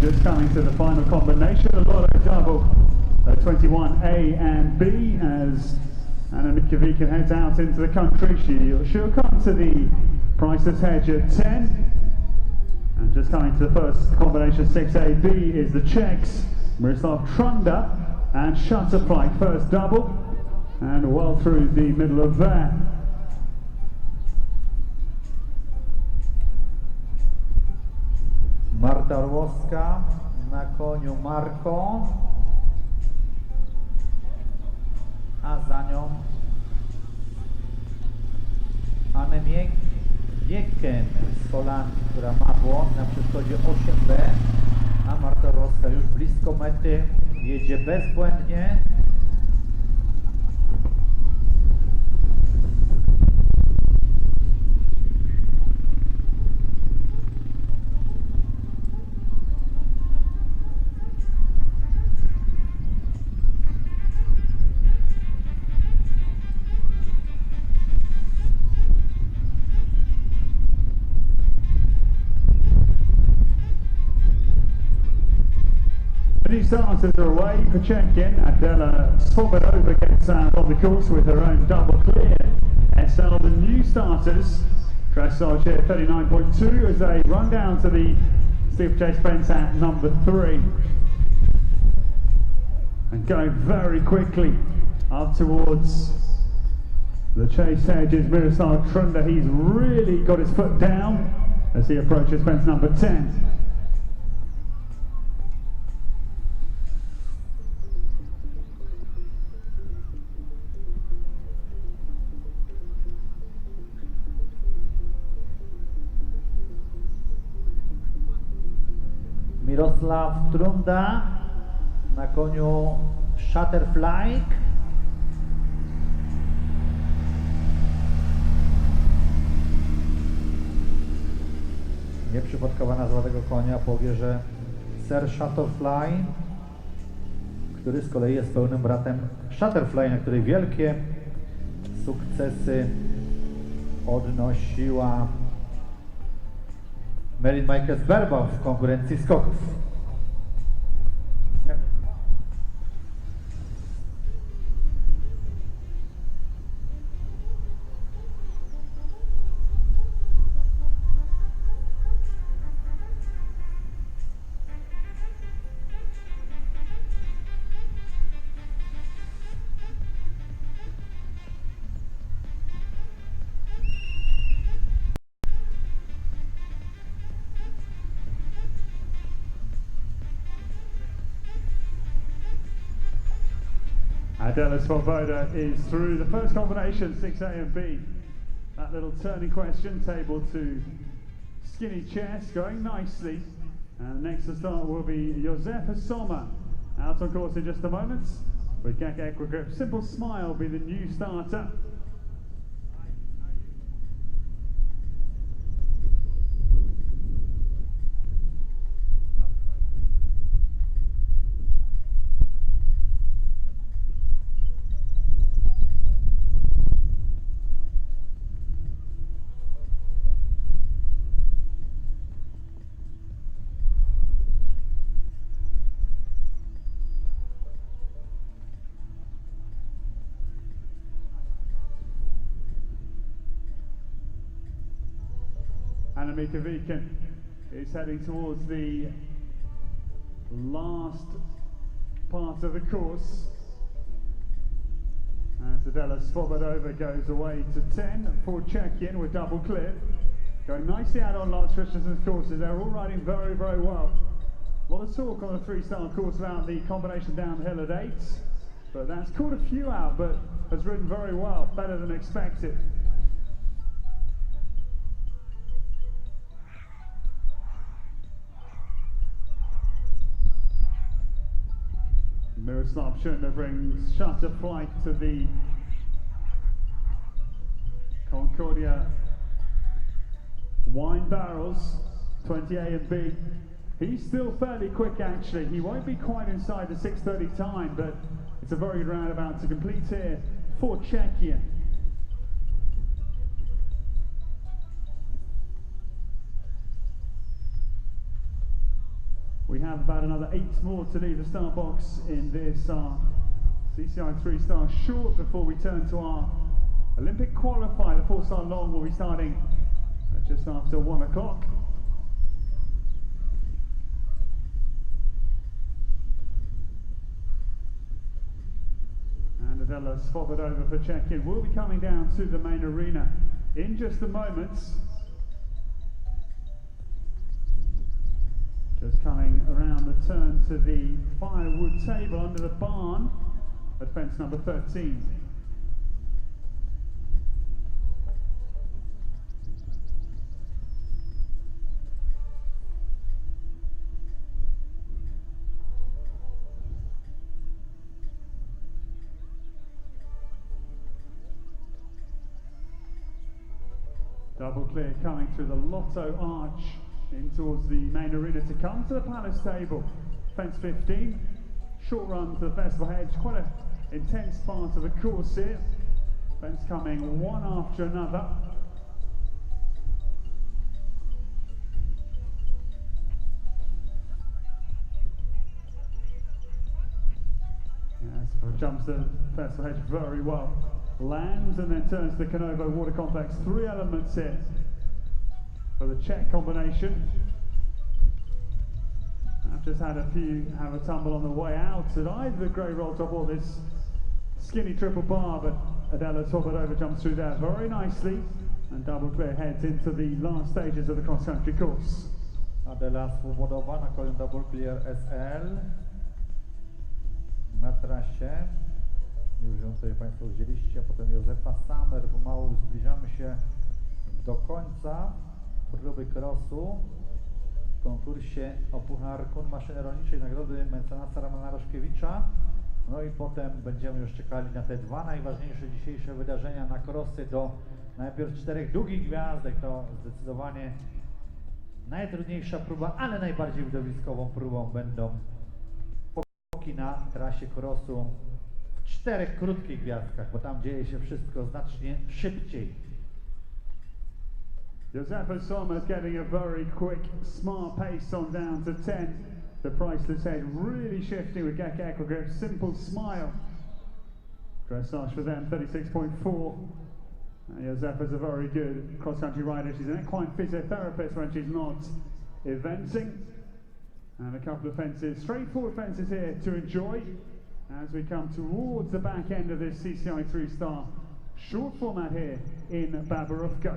Just coming to the final combination, a lot of double 21A and B as Annemieke Wieken heads out into the country. She'll come to the Priceless Hedge at 10. And just coming to the first combination, 6AB is the Czechs, Miroslav Trunda and Shutterfly, first double, and well through the middle of that. Marta Orłowska na koniu Marko, a za nią Annemieke Wieken z Holandii, która ma błąd na przeszkodzie 8B, a Marta Orłowska już blisko mety, jedzie bezbłędnie. The new starters are away for Czechia. Adela Svobodova gets out on the course with her own double clear. SL, the new starters, dressage here 39.2 as they run down to the steeplechase fence at number 3. And going very quickly up towards the chase hedge is Miroslav Trunda. He's really got his foot down as he approaches fence number 10. Miroslav Trunda na koniu Shutterfly. Nieprzypadkowa nazwa tego konia powie, że Sir Shutterfly, który z kolei jest pełnym bratem Shutterfly, na której wielkie sukcesy odnosiła Merin Michaels-Berba w konkurencji skoków. Adela Svoboda is through the first combination, 6A and B. That little turning question, table to skinny chest, going nicely. And next to start will be Josefa Sommer. Out on course in just a moment. With Gek Equigrip, Simple Smile will be the new starter. Annemieke Wieken is heading towards the last part of the course. As Adela Svobodova goes away to 10 for check-in with double clear. Going nicely out on Lars Christensen's courses. They're all riding very, very well. A lot of talk on the three-star course about the combination downhill at 8. But that's caught a few out, but has ridden very well, better than expected. Miroslav Schöner brings shutter flight to the Concordia wine barrels, 20A and B. He's still fairly quick actually. He won't be quite inside the 6:30 time, but it's a very good roundabout to complete here for Czechia. We have about another 8 more to leave the start box in this CCI3 star short before we turn to our Olympic qualifier. The 4-star long will be starting just after 1 o'clock. And Adela Svobodova for check-in will be coming down to the main arena in just a moment. Just coming around the turn to the firewood table under the barn at fence number 13. Double clear coming through the Lotto arch in towards the main arena to come to the Palace table. Fence 15, short run to the festival hedge, quite an intense part of the course here. Fence coming one after another. Yes, jumps the festival hedge very well. Lands and then turns the Canovo Water Complex. 3 elements here for the Czech combination. I've just had a few have a tumble on the way out at either the grey roll top or this skinny triple bar, but Adela Svobodova jumps through there very nicely and double clear heads into the last stages of the cross-country course. Adela Svobodowa na kolejnym double clear SL na trasie. Już ją sobie Państwo widzieliście, a potem Josefa Sommer. Pomału zbliżamy się do końca próby crossu w konkursie o Puchar KUHN Maszyny Rolniczej, nagrody mecenasa Romana Roszkiewicza. No i potem będziemy już czekali na te 2 najważniejsze dzisiejsze wydarzenia, na crossy do najpierw 4 długich gwiazdek. To zdecydowanie najtrudniejsza próba, ale najbardziej widowiskową próbą będą pokoki na trasie crossu w 4 krótkich gwiazdkach, bo tam dzieje się wszystko znacznie szybciej. Josefa Sommer is getting a very quick, smart pace on down to 10. The priceless head really shifting with Gek Equigrip. Simple Smile. Dressage for them, 36.4. Josefa's a very good cross-country rider. She's an equine physiotherapist when she's not eventing. And a couple of fences, straightforward fences here to enjoy as we come towards the back end of this CCI3 star short format here in Babarówka.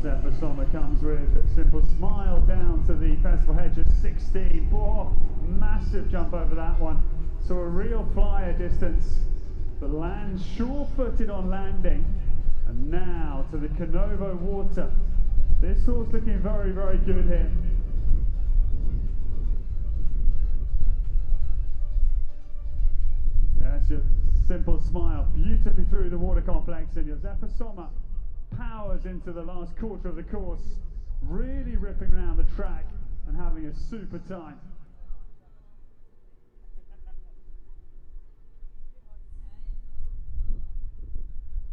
Joseph Sommer comes with a simple smile down to the festival hedge at 16. Oh, massive jump over that one. So a real flyer distance. The land sure-footed on landing. And now to the Canovo Water. This horse looking very, very good here. That's your simple smile, beautifully through the water complex, and Joseph Sommer powers into the last quarter of the course, really ripping around the track and having a super time.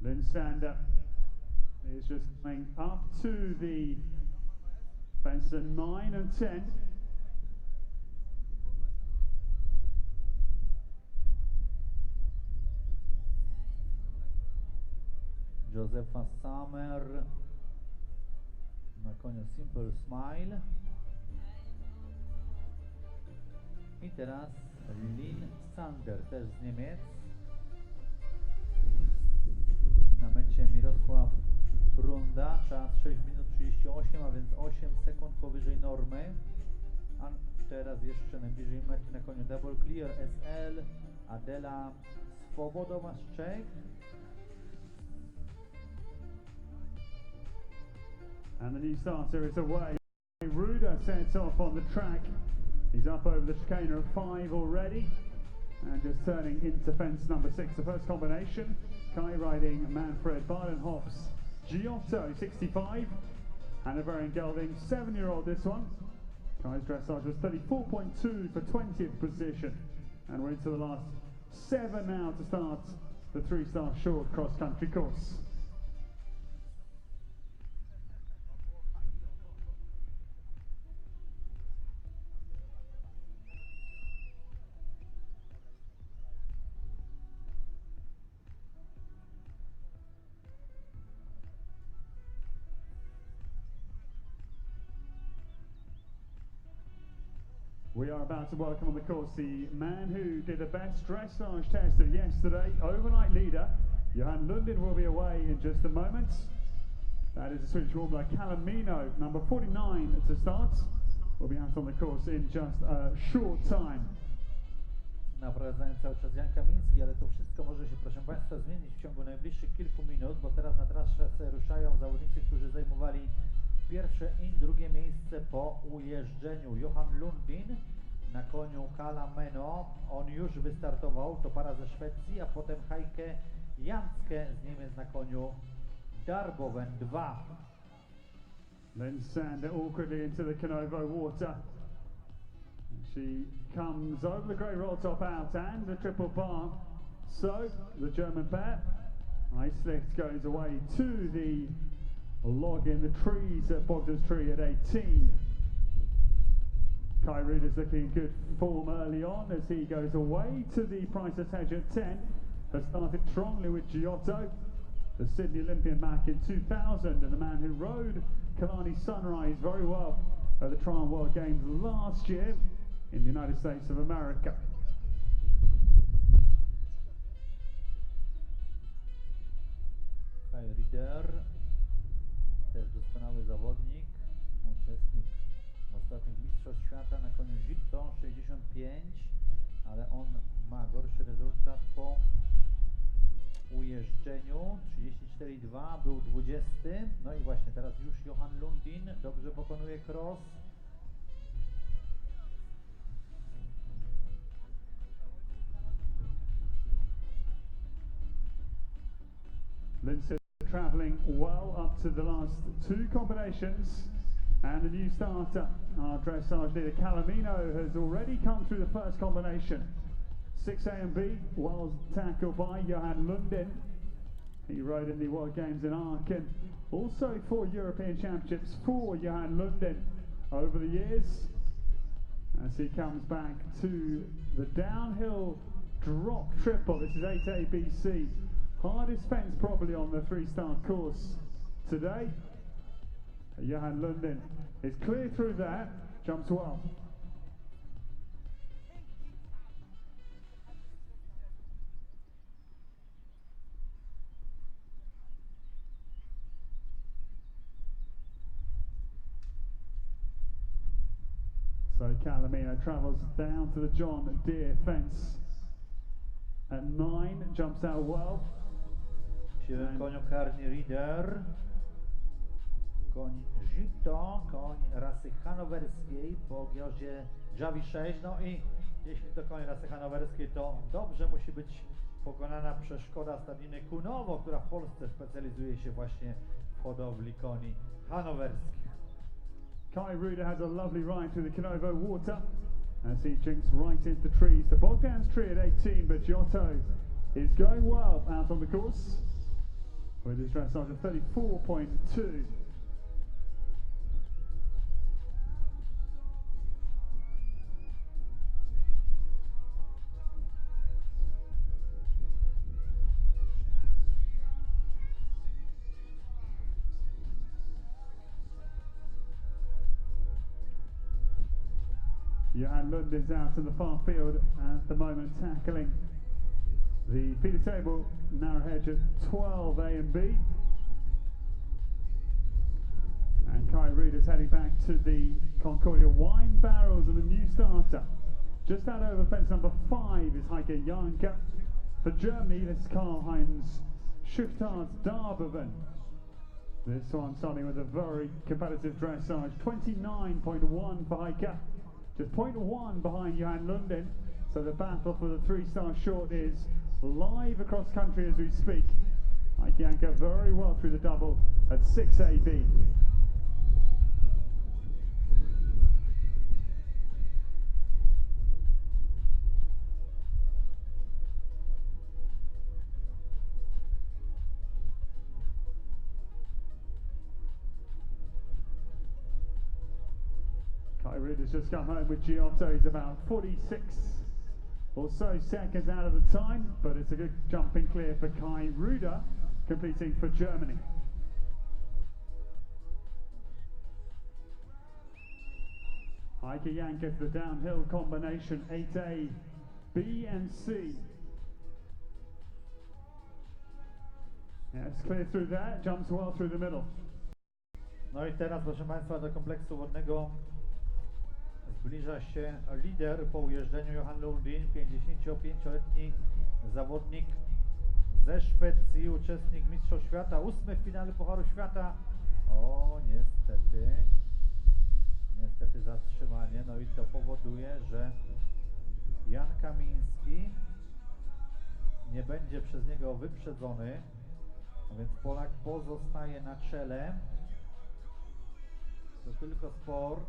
Lynn Sander is just coming up to the fence at 9 and 10. Josefa Sommer na koniu Simple Smile. I teraz Lynn Sander, też z Niemiec. Na mecie Mirosław Runda, czas 6 minut 38, a więc 8 sekund powyżej normy. A teraz jeszcze najbliżej mety na koniu Double Clear SL Adela Swobodowa z Czech. And the new starter is away. Ruda sets off on the track. He's up over the chicane at 5 already. And just turning into fence number 6. The first combination, Kai riding Manfred Badenhoff's Giotto, 65. Hanoverian gelding, 7-year-old this one. Kai's dressage was 34.2 for 20th position. And we're into the last 7 now to start the 3-star short cross-country course. We are about to welcome on the course the man who did the best dressage test of yesterday, overnight leader. Johan Lundin will be away in just a moment. That is a Swedish warbler Calamino, number 49 to start. Will be out on the course in just a short time. Naprowadzając cały czas Jan Kamiński, ale to wszystko może się, proszę Państwa, zmienić w ciągu najbliższych kilku minut, bo teraz na trasę ruszają zawodnicy, którzy zajmowali pierwsze i drugie miejsce po ujeżdżeniu. Johan Lundin na koniu Calamino, on już wystartował, to para ze Szwecji, a potem Heike Janske z Niemiec na koniu Darboven 2. Lynn Sander awkwardly into the Canovo Water. She comes over the grey roll top out and the triple bar. So the German pair, Icelicht goes away to the log in the trees at Bogdan's Tree at 18. Kai Ruda's looking in good form early on as he goes away to the Priceless Hedge at 10. Has started strongly with Giotto, the Sydney Olympian back in 2000 and the man who rode Kalani Sunrise very well at the Trial World Games last year in the United States of America. Kai Rieder, też doskonały zawodnik, uczestnik ostatnich Mistrzostw Świata na koniu Gilton 65, ale on ma gorszy rezultat po ujeżdżeniu 34,2, był 20. No i właśnie teraz już Johan Lundin dobrze pokonuje cross. Lindsay travelling well up to the last 2 combinations, and the new starter, our dressage leader Calamino, has already come through the first combination. 6A and B, well tackled by Johan Lundin. He rode in the World Games in Aachen, also 4 European Championships for Johan Lundin over the years, as he comes back to the downhill drop triple. This is 8A BC. Hardest fence probably on the 3-star course today. Johan Lundin is clear through that, jumps well. So Calamino travels down to the John Deere fence at 9, jumps out well. W siwym koniu karni Reader, koń Gito, koń rasy hanowerskiej po gioździe Javi 6. No i jeśli to koń rasy hanowerskiej, to dobrze musi być pokonana przeszkoda stadniny Kuhnowo, która w Polsce specjalizuje się właśnie w hodowli koni hanowerskich. Kai Ruder has a lovely ride through the Kuhnowo water as he jinks right into trees. The Bogdan's tree at 18, but Giotto is going well out on the course with his dressage of 34.2. Johan Lund is out in the far field at the moment, tackling the feeder table narrow hedge at 12 A and B. And Kai Ruud is heading back to the Concordia wine barrels of the new starter. Just out over fence number 5 is Heike Janke. For Germany, this is Karl-Heinz Schuchtar's Darboven. This one starting with a very competitive dressage, 29.1 for Heike. Just 0.1 behind Johan Lundin, so the battle for the 3-star short is live across country as we speak. Heike Janke very well through the double at 6 AB. Kai Ruud has just come home with Giotto. He's about 46 or so seconds out of the time, but it's a good jumping clear for Kai Ruder, completing for Germany. Heike Janke, the downhill combination, 8A, B and C. Yeah, it's clear through that, jumps well through the middle. No i teraz, proszę Państwa, do kompleksu wodnego zbliża się lider po ujeżdżeniu Johan Lundin, 55-letni zawodnik ze Szwecji, uczestnik Mistrzostw Świata, 8 w finale Pucharu Świata. O, niestety zatrzymanie, no i to powoduje, że Jan Kamiński nie będzie przez niego wyprzedzony, a więc Polak pozostaje na czele. To tylko sport.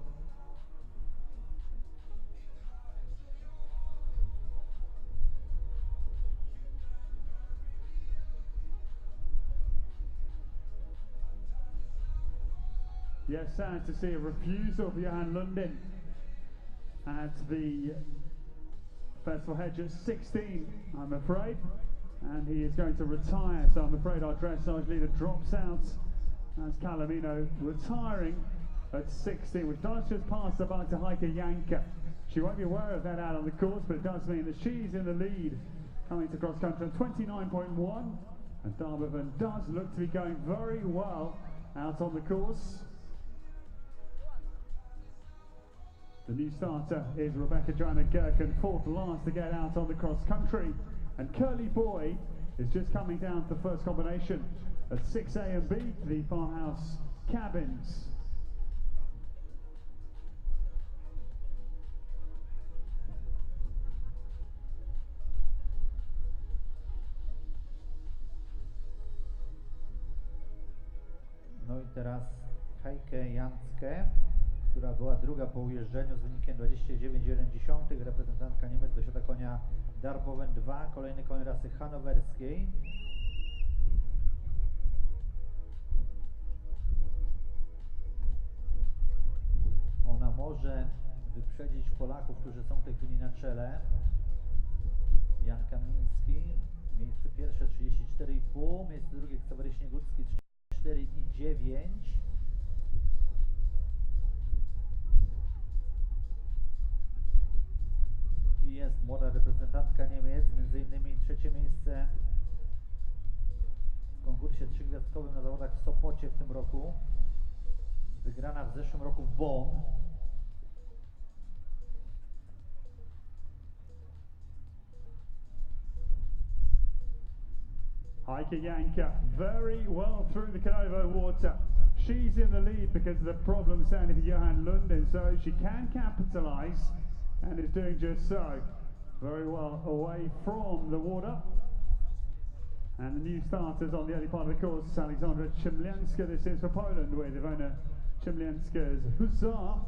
Yes, sad to see a refusal of Johan Lundin at the Festival Hedge at 16, I'm afraid, and he is going to retire, so I'm afraid our dressage leader drops out as Calamino retiring at 16, which does just pass the buck to Heike Janke. She won't be aware of that out on the course, but it does mean that she's in the lead coming to cross country at 29.1, and Darboven does look to be going very well out on the course. The new starter is Rebecca Joanna Gerken, 4th last to get out on the cross country. And Curly Boy is just coming down to the first combination at 6A and B, the farmhouse cabins. No i teraz Heike Janke, która była druga po ujeżdżeniu z wynikiem 29,1, reprezentantka Niemiec do świata konia Darboven 2, kolejny koń rasy hanowerskiej. Ona może wyprzedzić Polaków, którzy są w tej chwili na czele. Jan Kamiński, miejsce pierwsze 34,5, miejsce drugie Ksawery Śniegucki 34,9. I jest młoda reprezentantka Niemiec, m.in. trzecie miejsce w konkursie trzygwiazdkowym na zawodach w Sopocie w tym roku, wygrana w zeszłym roku w Bonn. Heike Janka very well through the Konovo water. She's in the lead because of the problem standing for Johan Lundin, so she can capitalise and is doing just so. Very well away from the water. And the new starters on the early part of the course, Alexandra Chimlianska, this is for Poland, with Ivona Chimlianska's Hussar.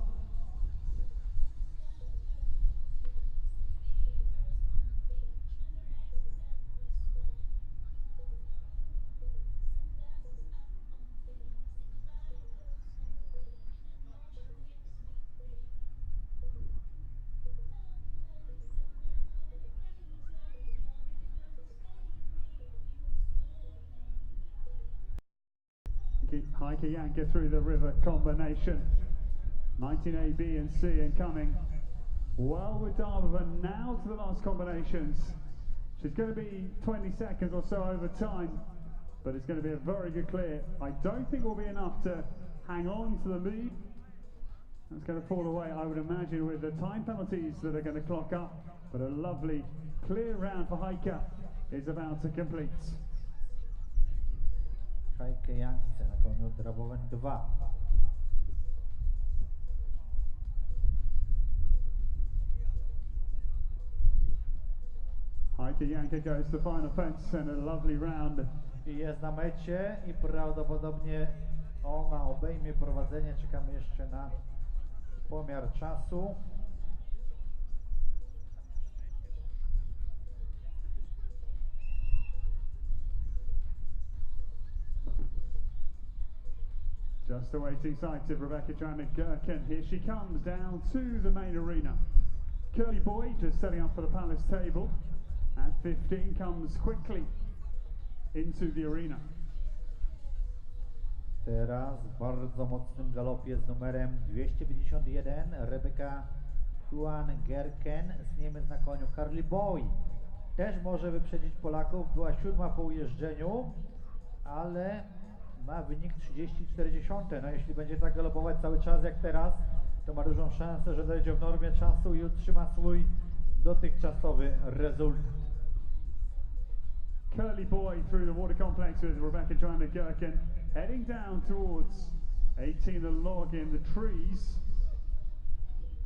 Heike Janka through the river combination. 19A, B and C incoming. Well with Darboven now to the last combinations. She's going to be 20 seconds or so over time, but it's going to be a very good clear. I don't think will be enough to hang on to the lead. It's going to fall away, I would imagine, with the time penalties that are going to clock up. But a lovely clear round for Heike is about to complete. Heike Janka na koniu Darboven 2. Heike Janka goes to the final fence and a lovely round. I jest na mecie i prawdopodobnie ona obejmie prowadzenie. Czekamy jeszcze na pomiar czasu. Just awaiting sight of Rebecca Joanna-Gherkin. Here she comes down to the main arena. Curly Boy just setting up for the Palace table. At 15 comes quickly into the arena. Teraz w bardzo mocnym galopie z numerem 251 Rebecca Joanna-Gherkin z Niemiec na koniu. Curly Boy też może wyprzedzić Polaków. Była 7 po ujeżdżeniu, ale ma wynik 30,4. No jeśli będzie tak galopować cały czas jak teraz, to ma dużą szansę, że dojdzie w normie czasu i utrzyma swój dotychczasowy rezultat. Curly Boy through the water complex with Rebecca Joanna-Gherkin, heading down towards 18 the log in the trees.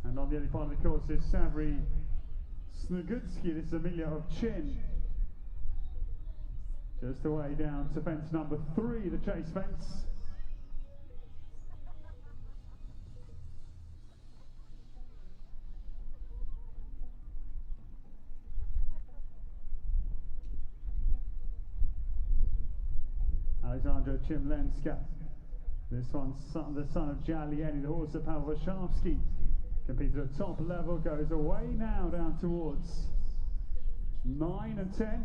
And on the early part of the course is Savri Snugutski, this is Amelia of Chin. Just away down to fence number 3, the chase fence. Alexandra Chimlenska. This one's the son of Jalieni, the horse of Pavel Warszawski. Competed at top level, goes away now down towards 9 and 10.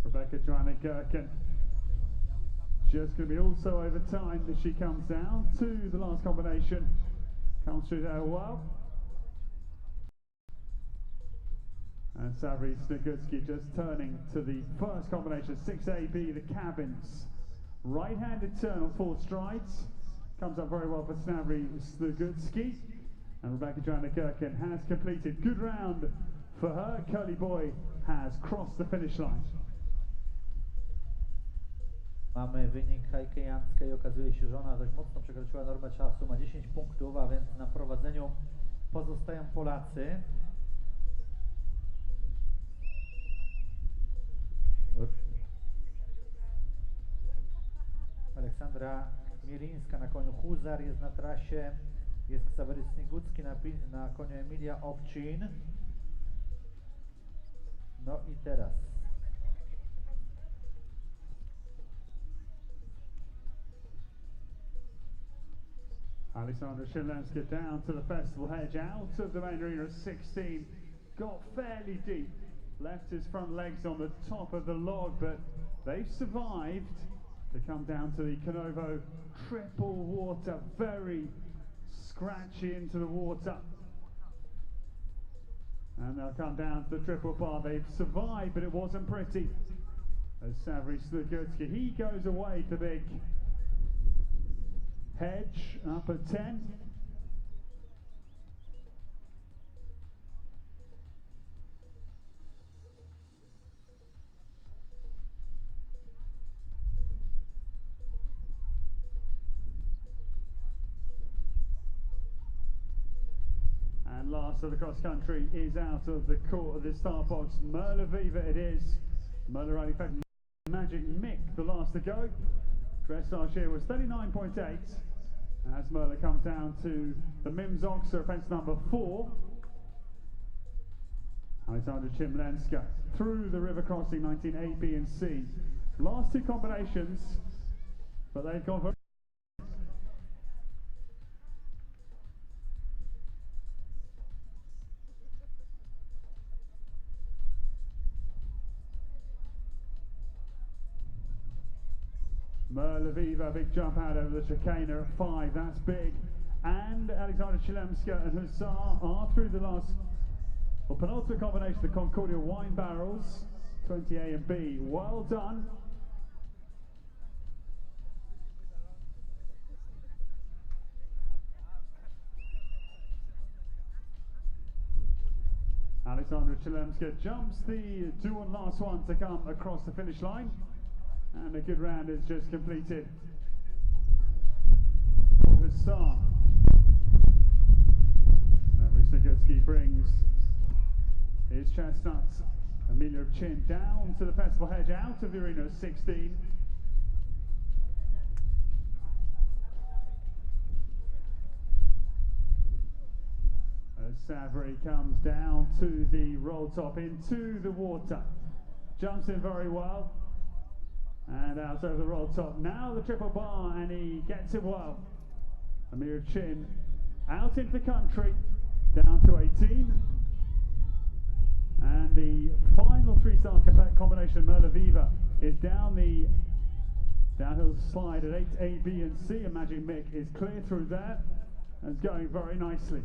Rebecca Joanna-Gherkin just going to be also over time as she comes down to the last combination. Comes through there well. And Savri Snugutski just turning to the first combination, 6AB, the cabins. Right-handed turn on 4 strides. Comes up very well for Savri Snugutski. And Rebecca Joanna-Gherkin has completed. Good round for her. Curly Boy has crossed the finish line. Mamy wynik Heike Janka i okazuje się, że ona dość mocno przekroczyła normę czasu, ma 10 punktów, a więc na prowadzeniu pozostają Polacy. Aleksandra Mielińska na koniu Huzar jest na trasie, jest Ksawery Snigucki na koniu Emilia Owczyn. No i teraz Alexandra Chimlenska down to the festival hedge, out of the main arena at 16, got fairly deep, left his front legs on the top of the log, but they've survived to come down to the Konovo triple water, very scratchy into the water. And they'll come down to the triple bar. They've survived, but it wasn't pretty. As Savary Slugutsky, he goes away to big hedge up at 10. And last of the cross country is out of the court of the start box. Merle Viva it is. Merle Rally Fact Magic Mick, the last to go. Dressage here was 39.8. As Merle comes down to the Mims Oxer, fence number 4. Alexander Chimlenska through the river crossing 19A, B and C. Last two combinations, but they've gone for Merle Viva, big jump out over the chicane at 5, that's big. And Alexander Chilemska and Hussar are through the last, well, penultimate combination, the Concordia wine barrels, 20A and B. Well done. Alexander Chilemska jumps the 2-1 last one to come across the finish line. And a good round is just completed. Hussar. Savary Slugutsky brings his chestnut. Emilio Chin down to the festival hedge, out of the arena at 16. As Savary comes down to the roll top into the water. Jumps in very well. And out over the roll top. Now the triple bar, and he gets it well. Amir Chin out into the country, down to 18. And the final 3-star combination, Merle Viva, is down the downhill slide at 8, A, B and C. And Magic Mick is clear through there and is going very nicely.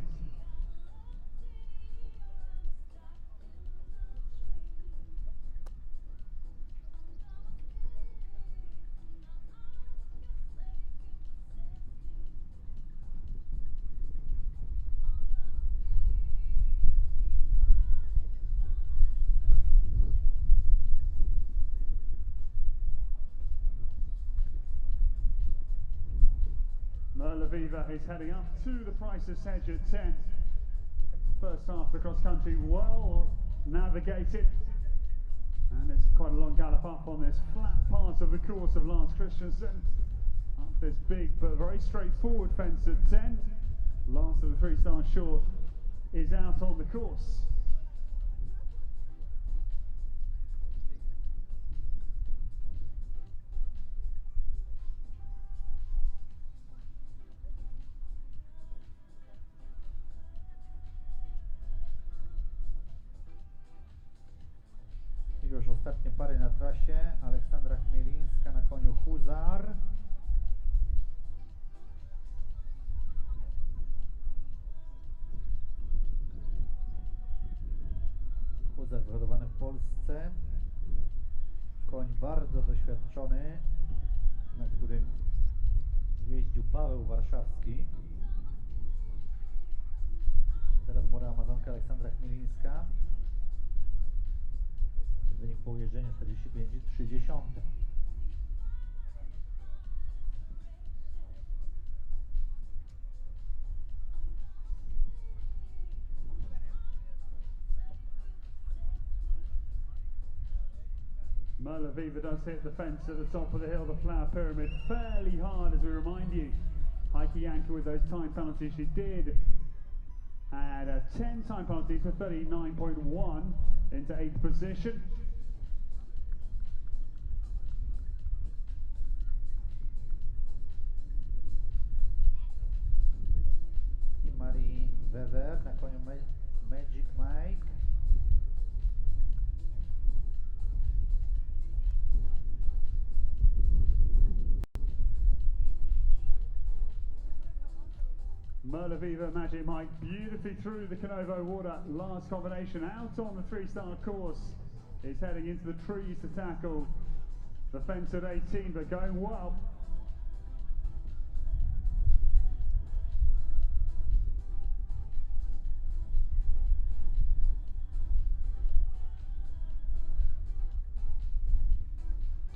Merle Viva is heading up to the Prices Hedge at 10. First half of the cross country well navigated. And it's quite a long gallop up on this flat part of the course of Lars Christensen. Up this big but very straightforward fence at 10. Last of the 3-star short is out on the course. Już ostatnie pary na trasie. Aleksandra Chmielińska na koniu Hussar. Hussar wyhodowany w Polsce. Koń bardzo doświadczony, na którym jeździł Paweł Warszawski. Teraz młoda Amazonka Aleksandra Chmielińska. Wynik po ujeżdżeniu 45,3. Merle Viva does hit the fence at the top of the hill, the flower pyramid, fairly hard, as we remind you. Heike Janke with those time penalties, she did add a 10 time penalties for 39.1 into 8th position. I Marii Weber na koniu Magic Mike. Merla Viva, Magic Mike, beautifully through the Canovo water. Last combination out on the 3-star course. Is heading into the trees to tackle the fence at 18, but going well.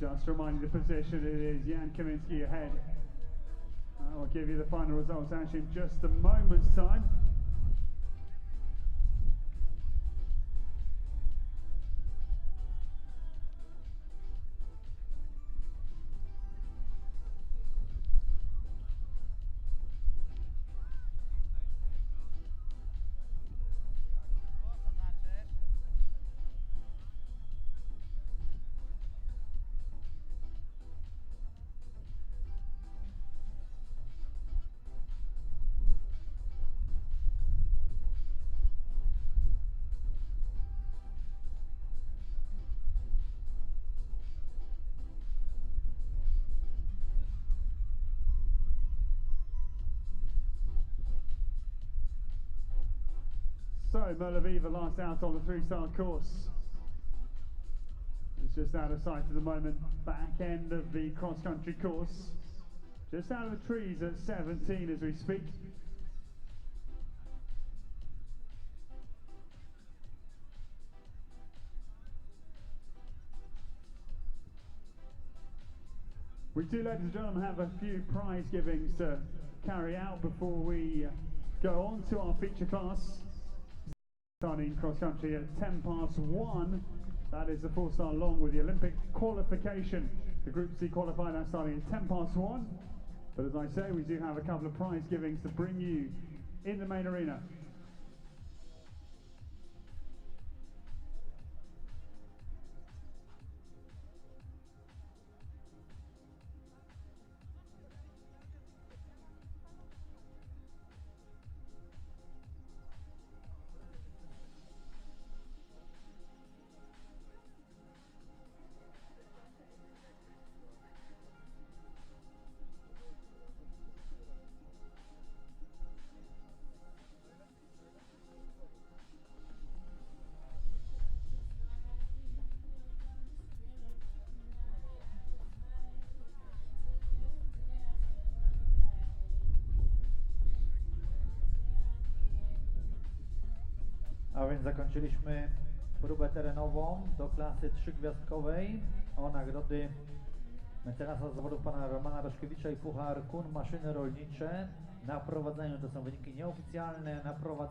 Just reminding the position, it is Jan Kaminski ahead. I'll give you the final results actually in just a moment's time. So, Merla Viva last out on the 3-star course. It's just out of sight at the moment, back end of the cross-country course. Just out of the trees at 17 as we speak. We do, ladies and gentlemen, have a few prize givings to carry out before we go on to our feature class. Starting cross-country at 1:10 that is the 4-star long with the Olympic qualification. The Group C qualifier, that's starting at 1:10. But as I say, we do have a couple of prize givings to bring you in the main arena. A więc zakończyliśmy próbę terenową do klasy 3-gwiazdkowej o nagrody mecenasa zawodów pana Romana Roszkiewicza i puchar KUHN Maszyny Rolnicze. Na prowadzeniu to są wyniki nieoficjalne, na prowadzeniu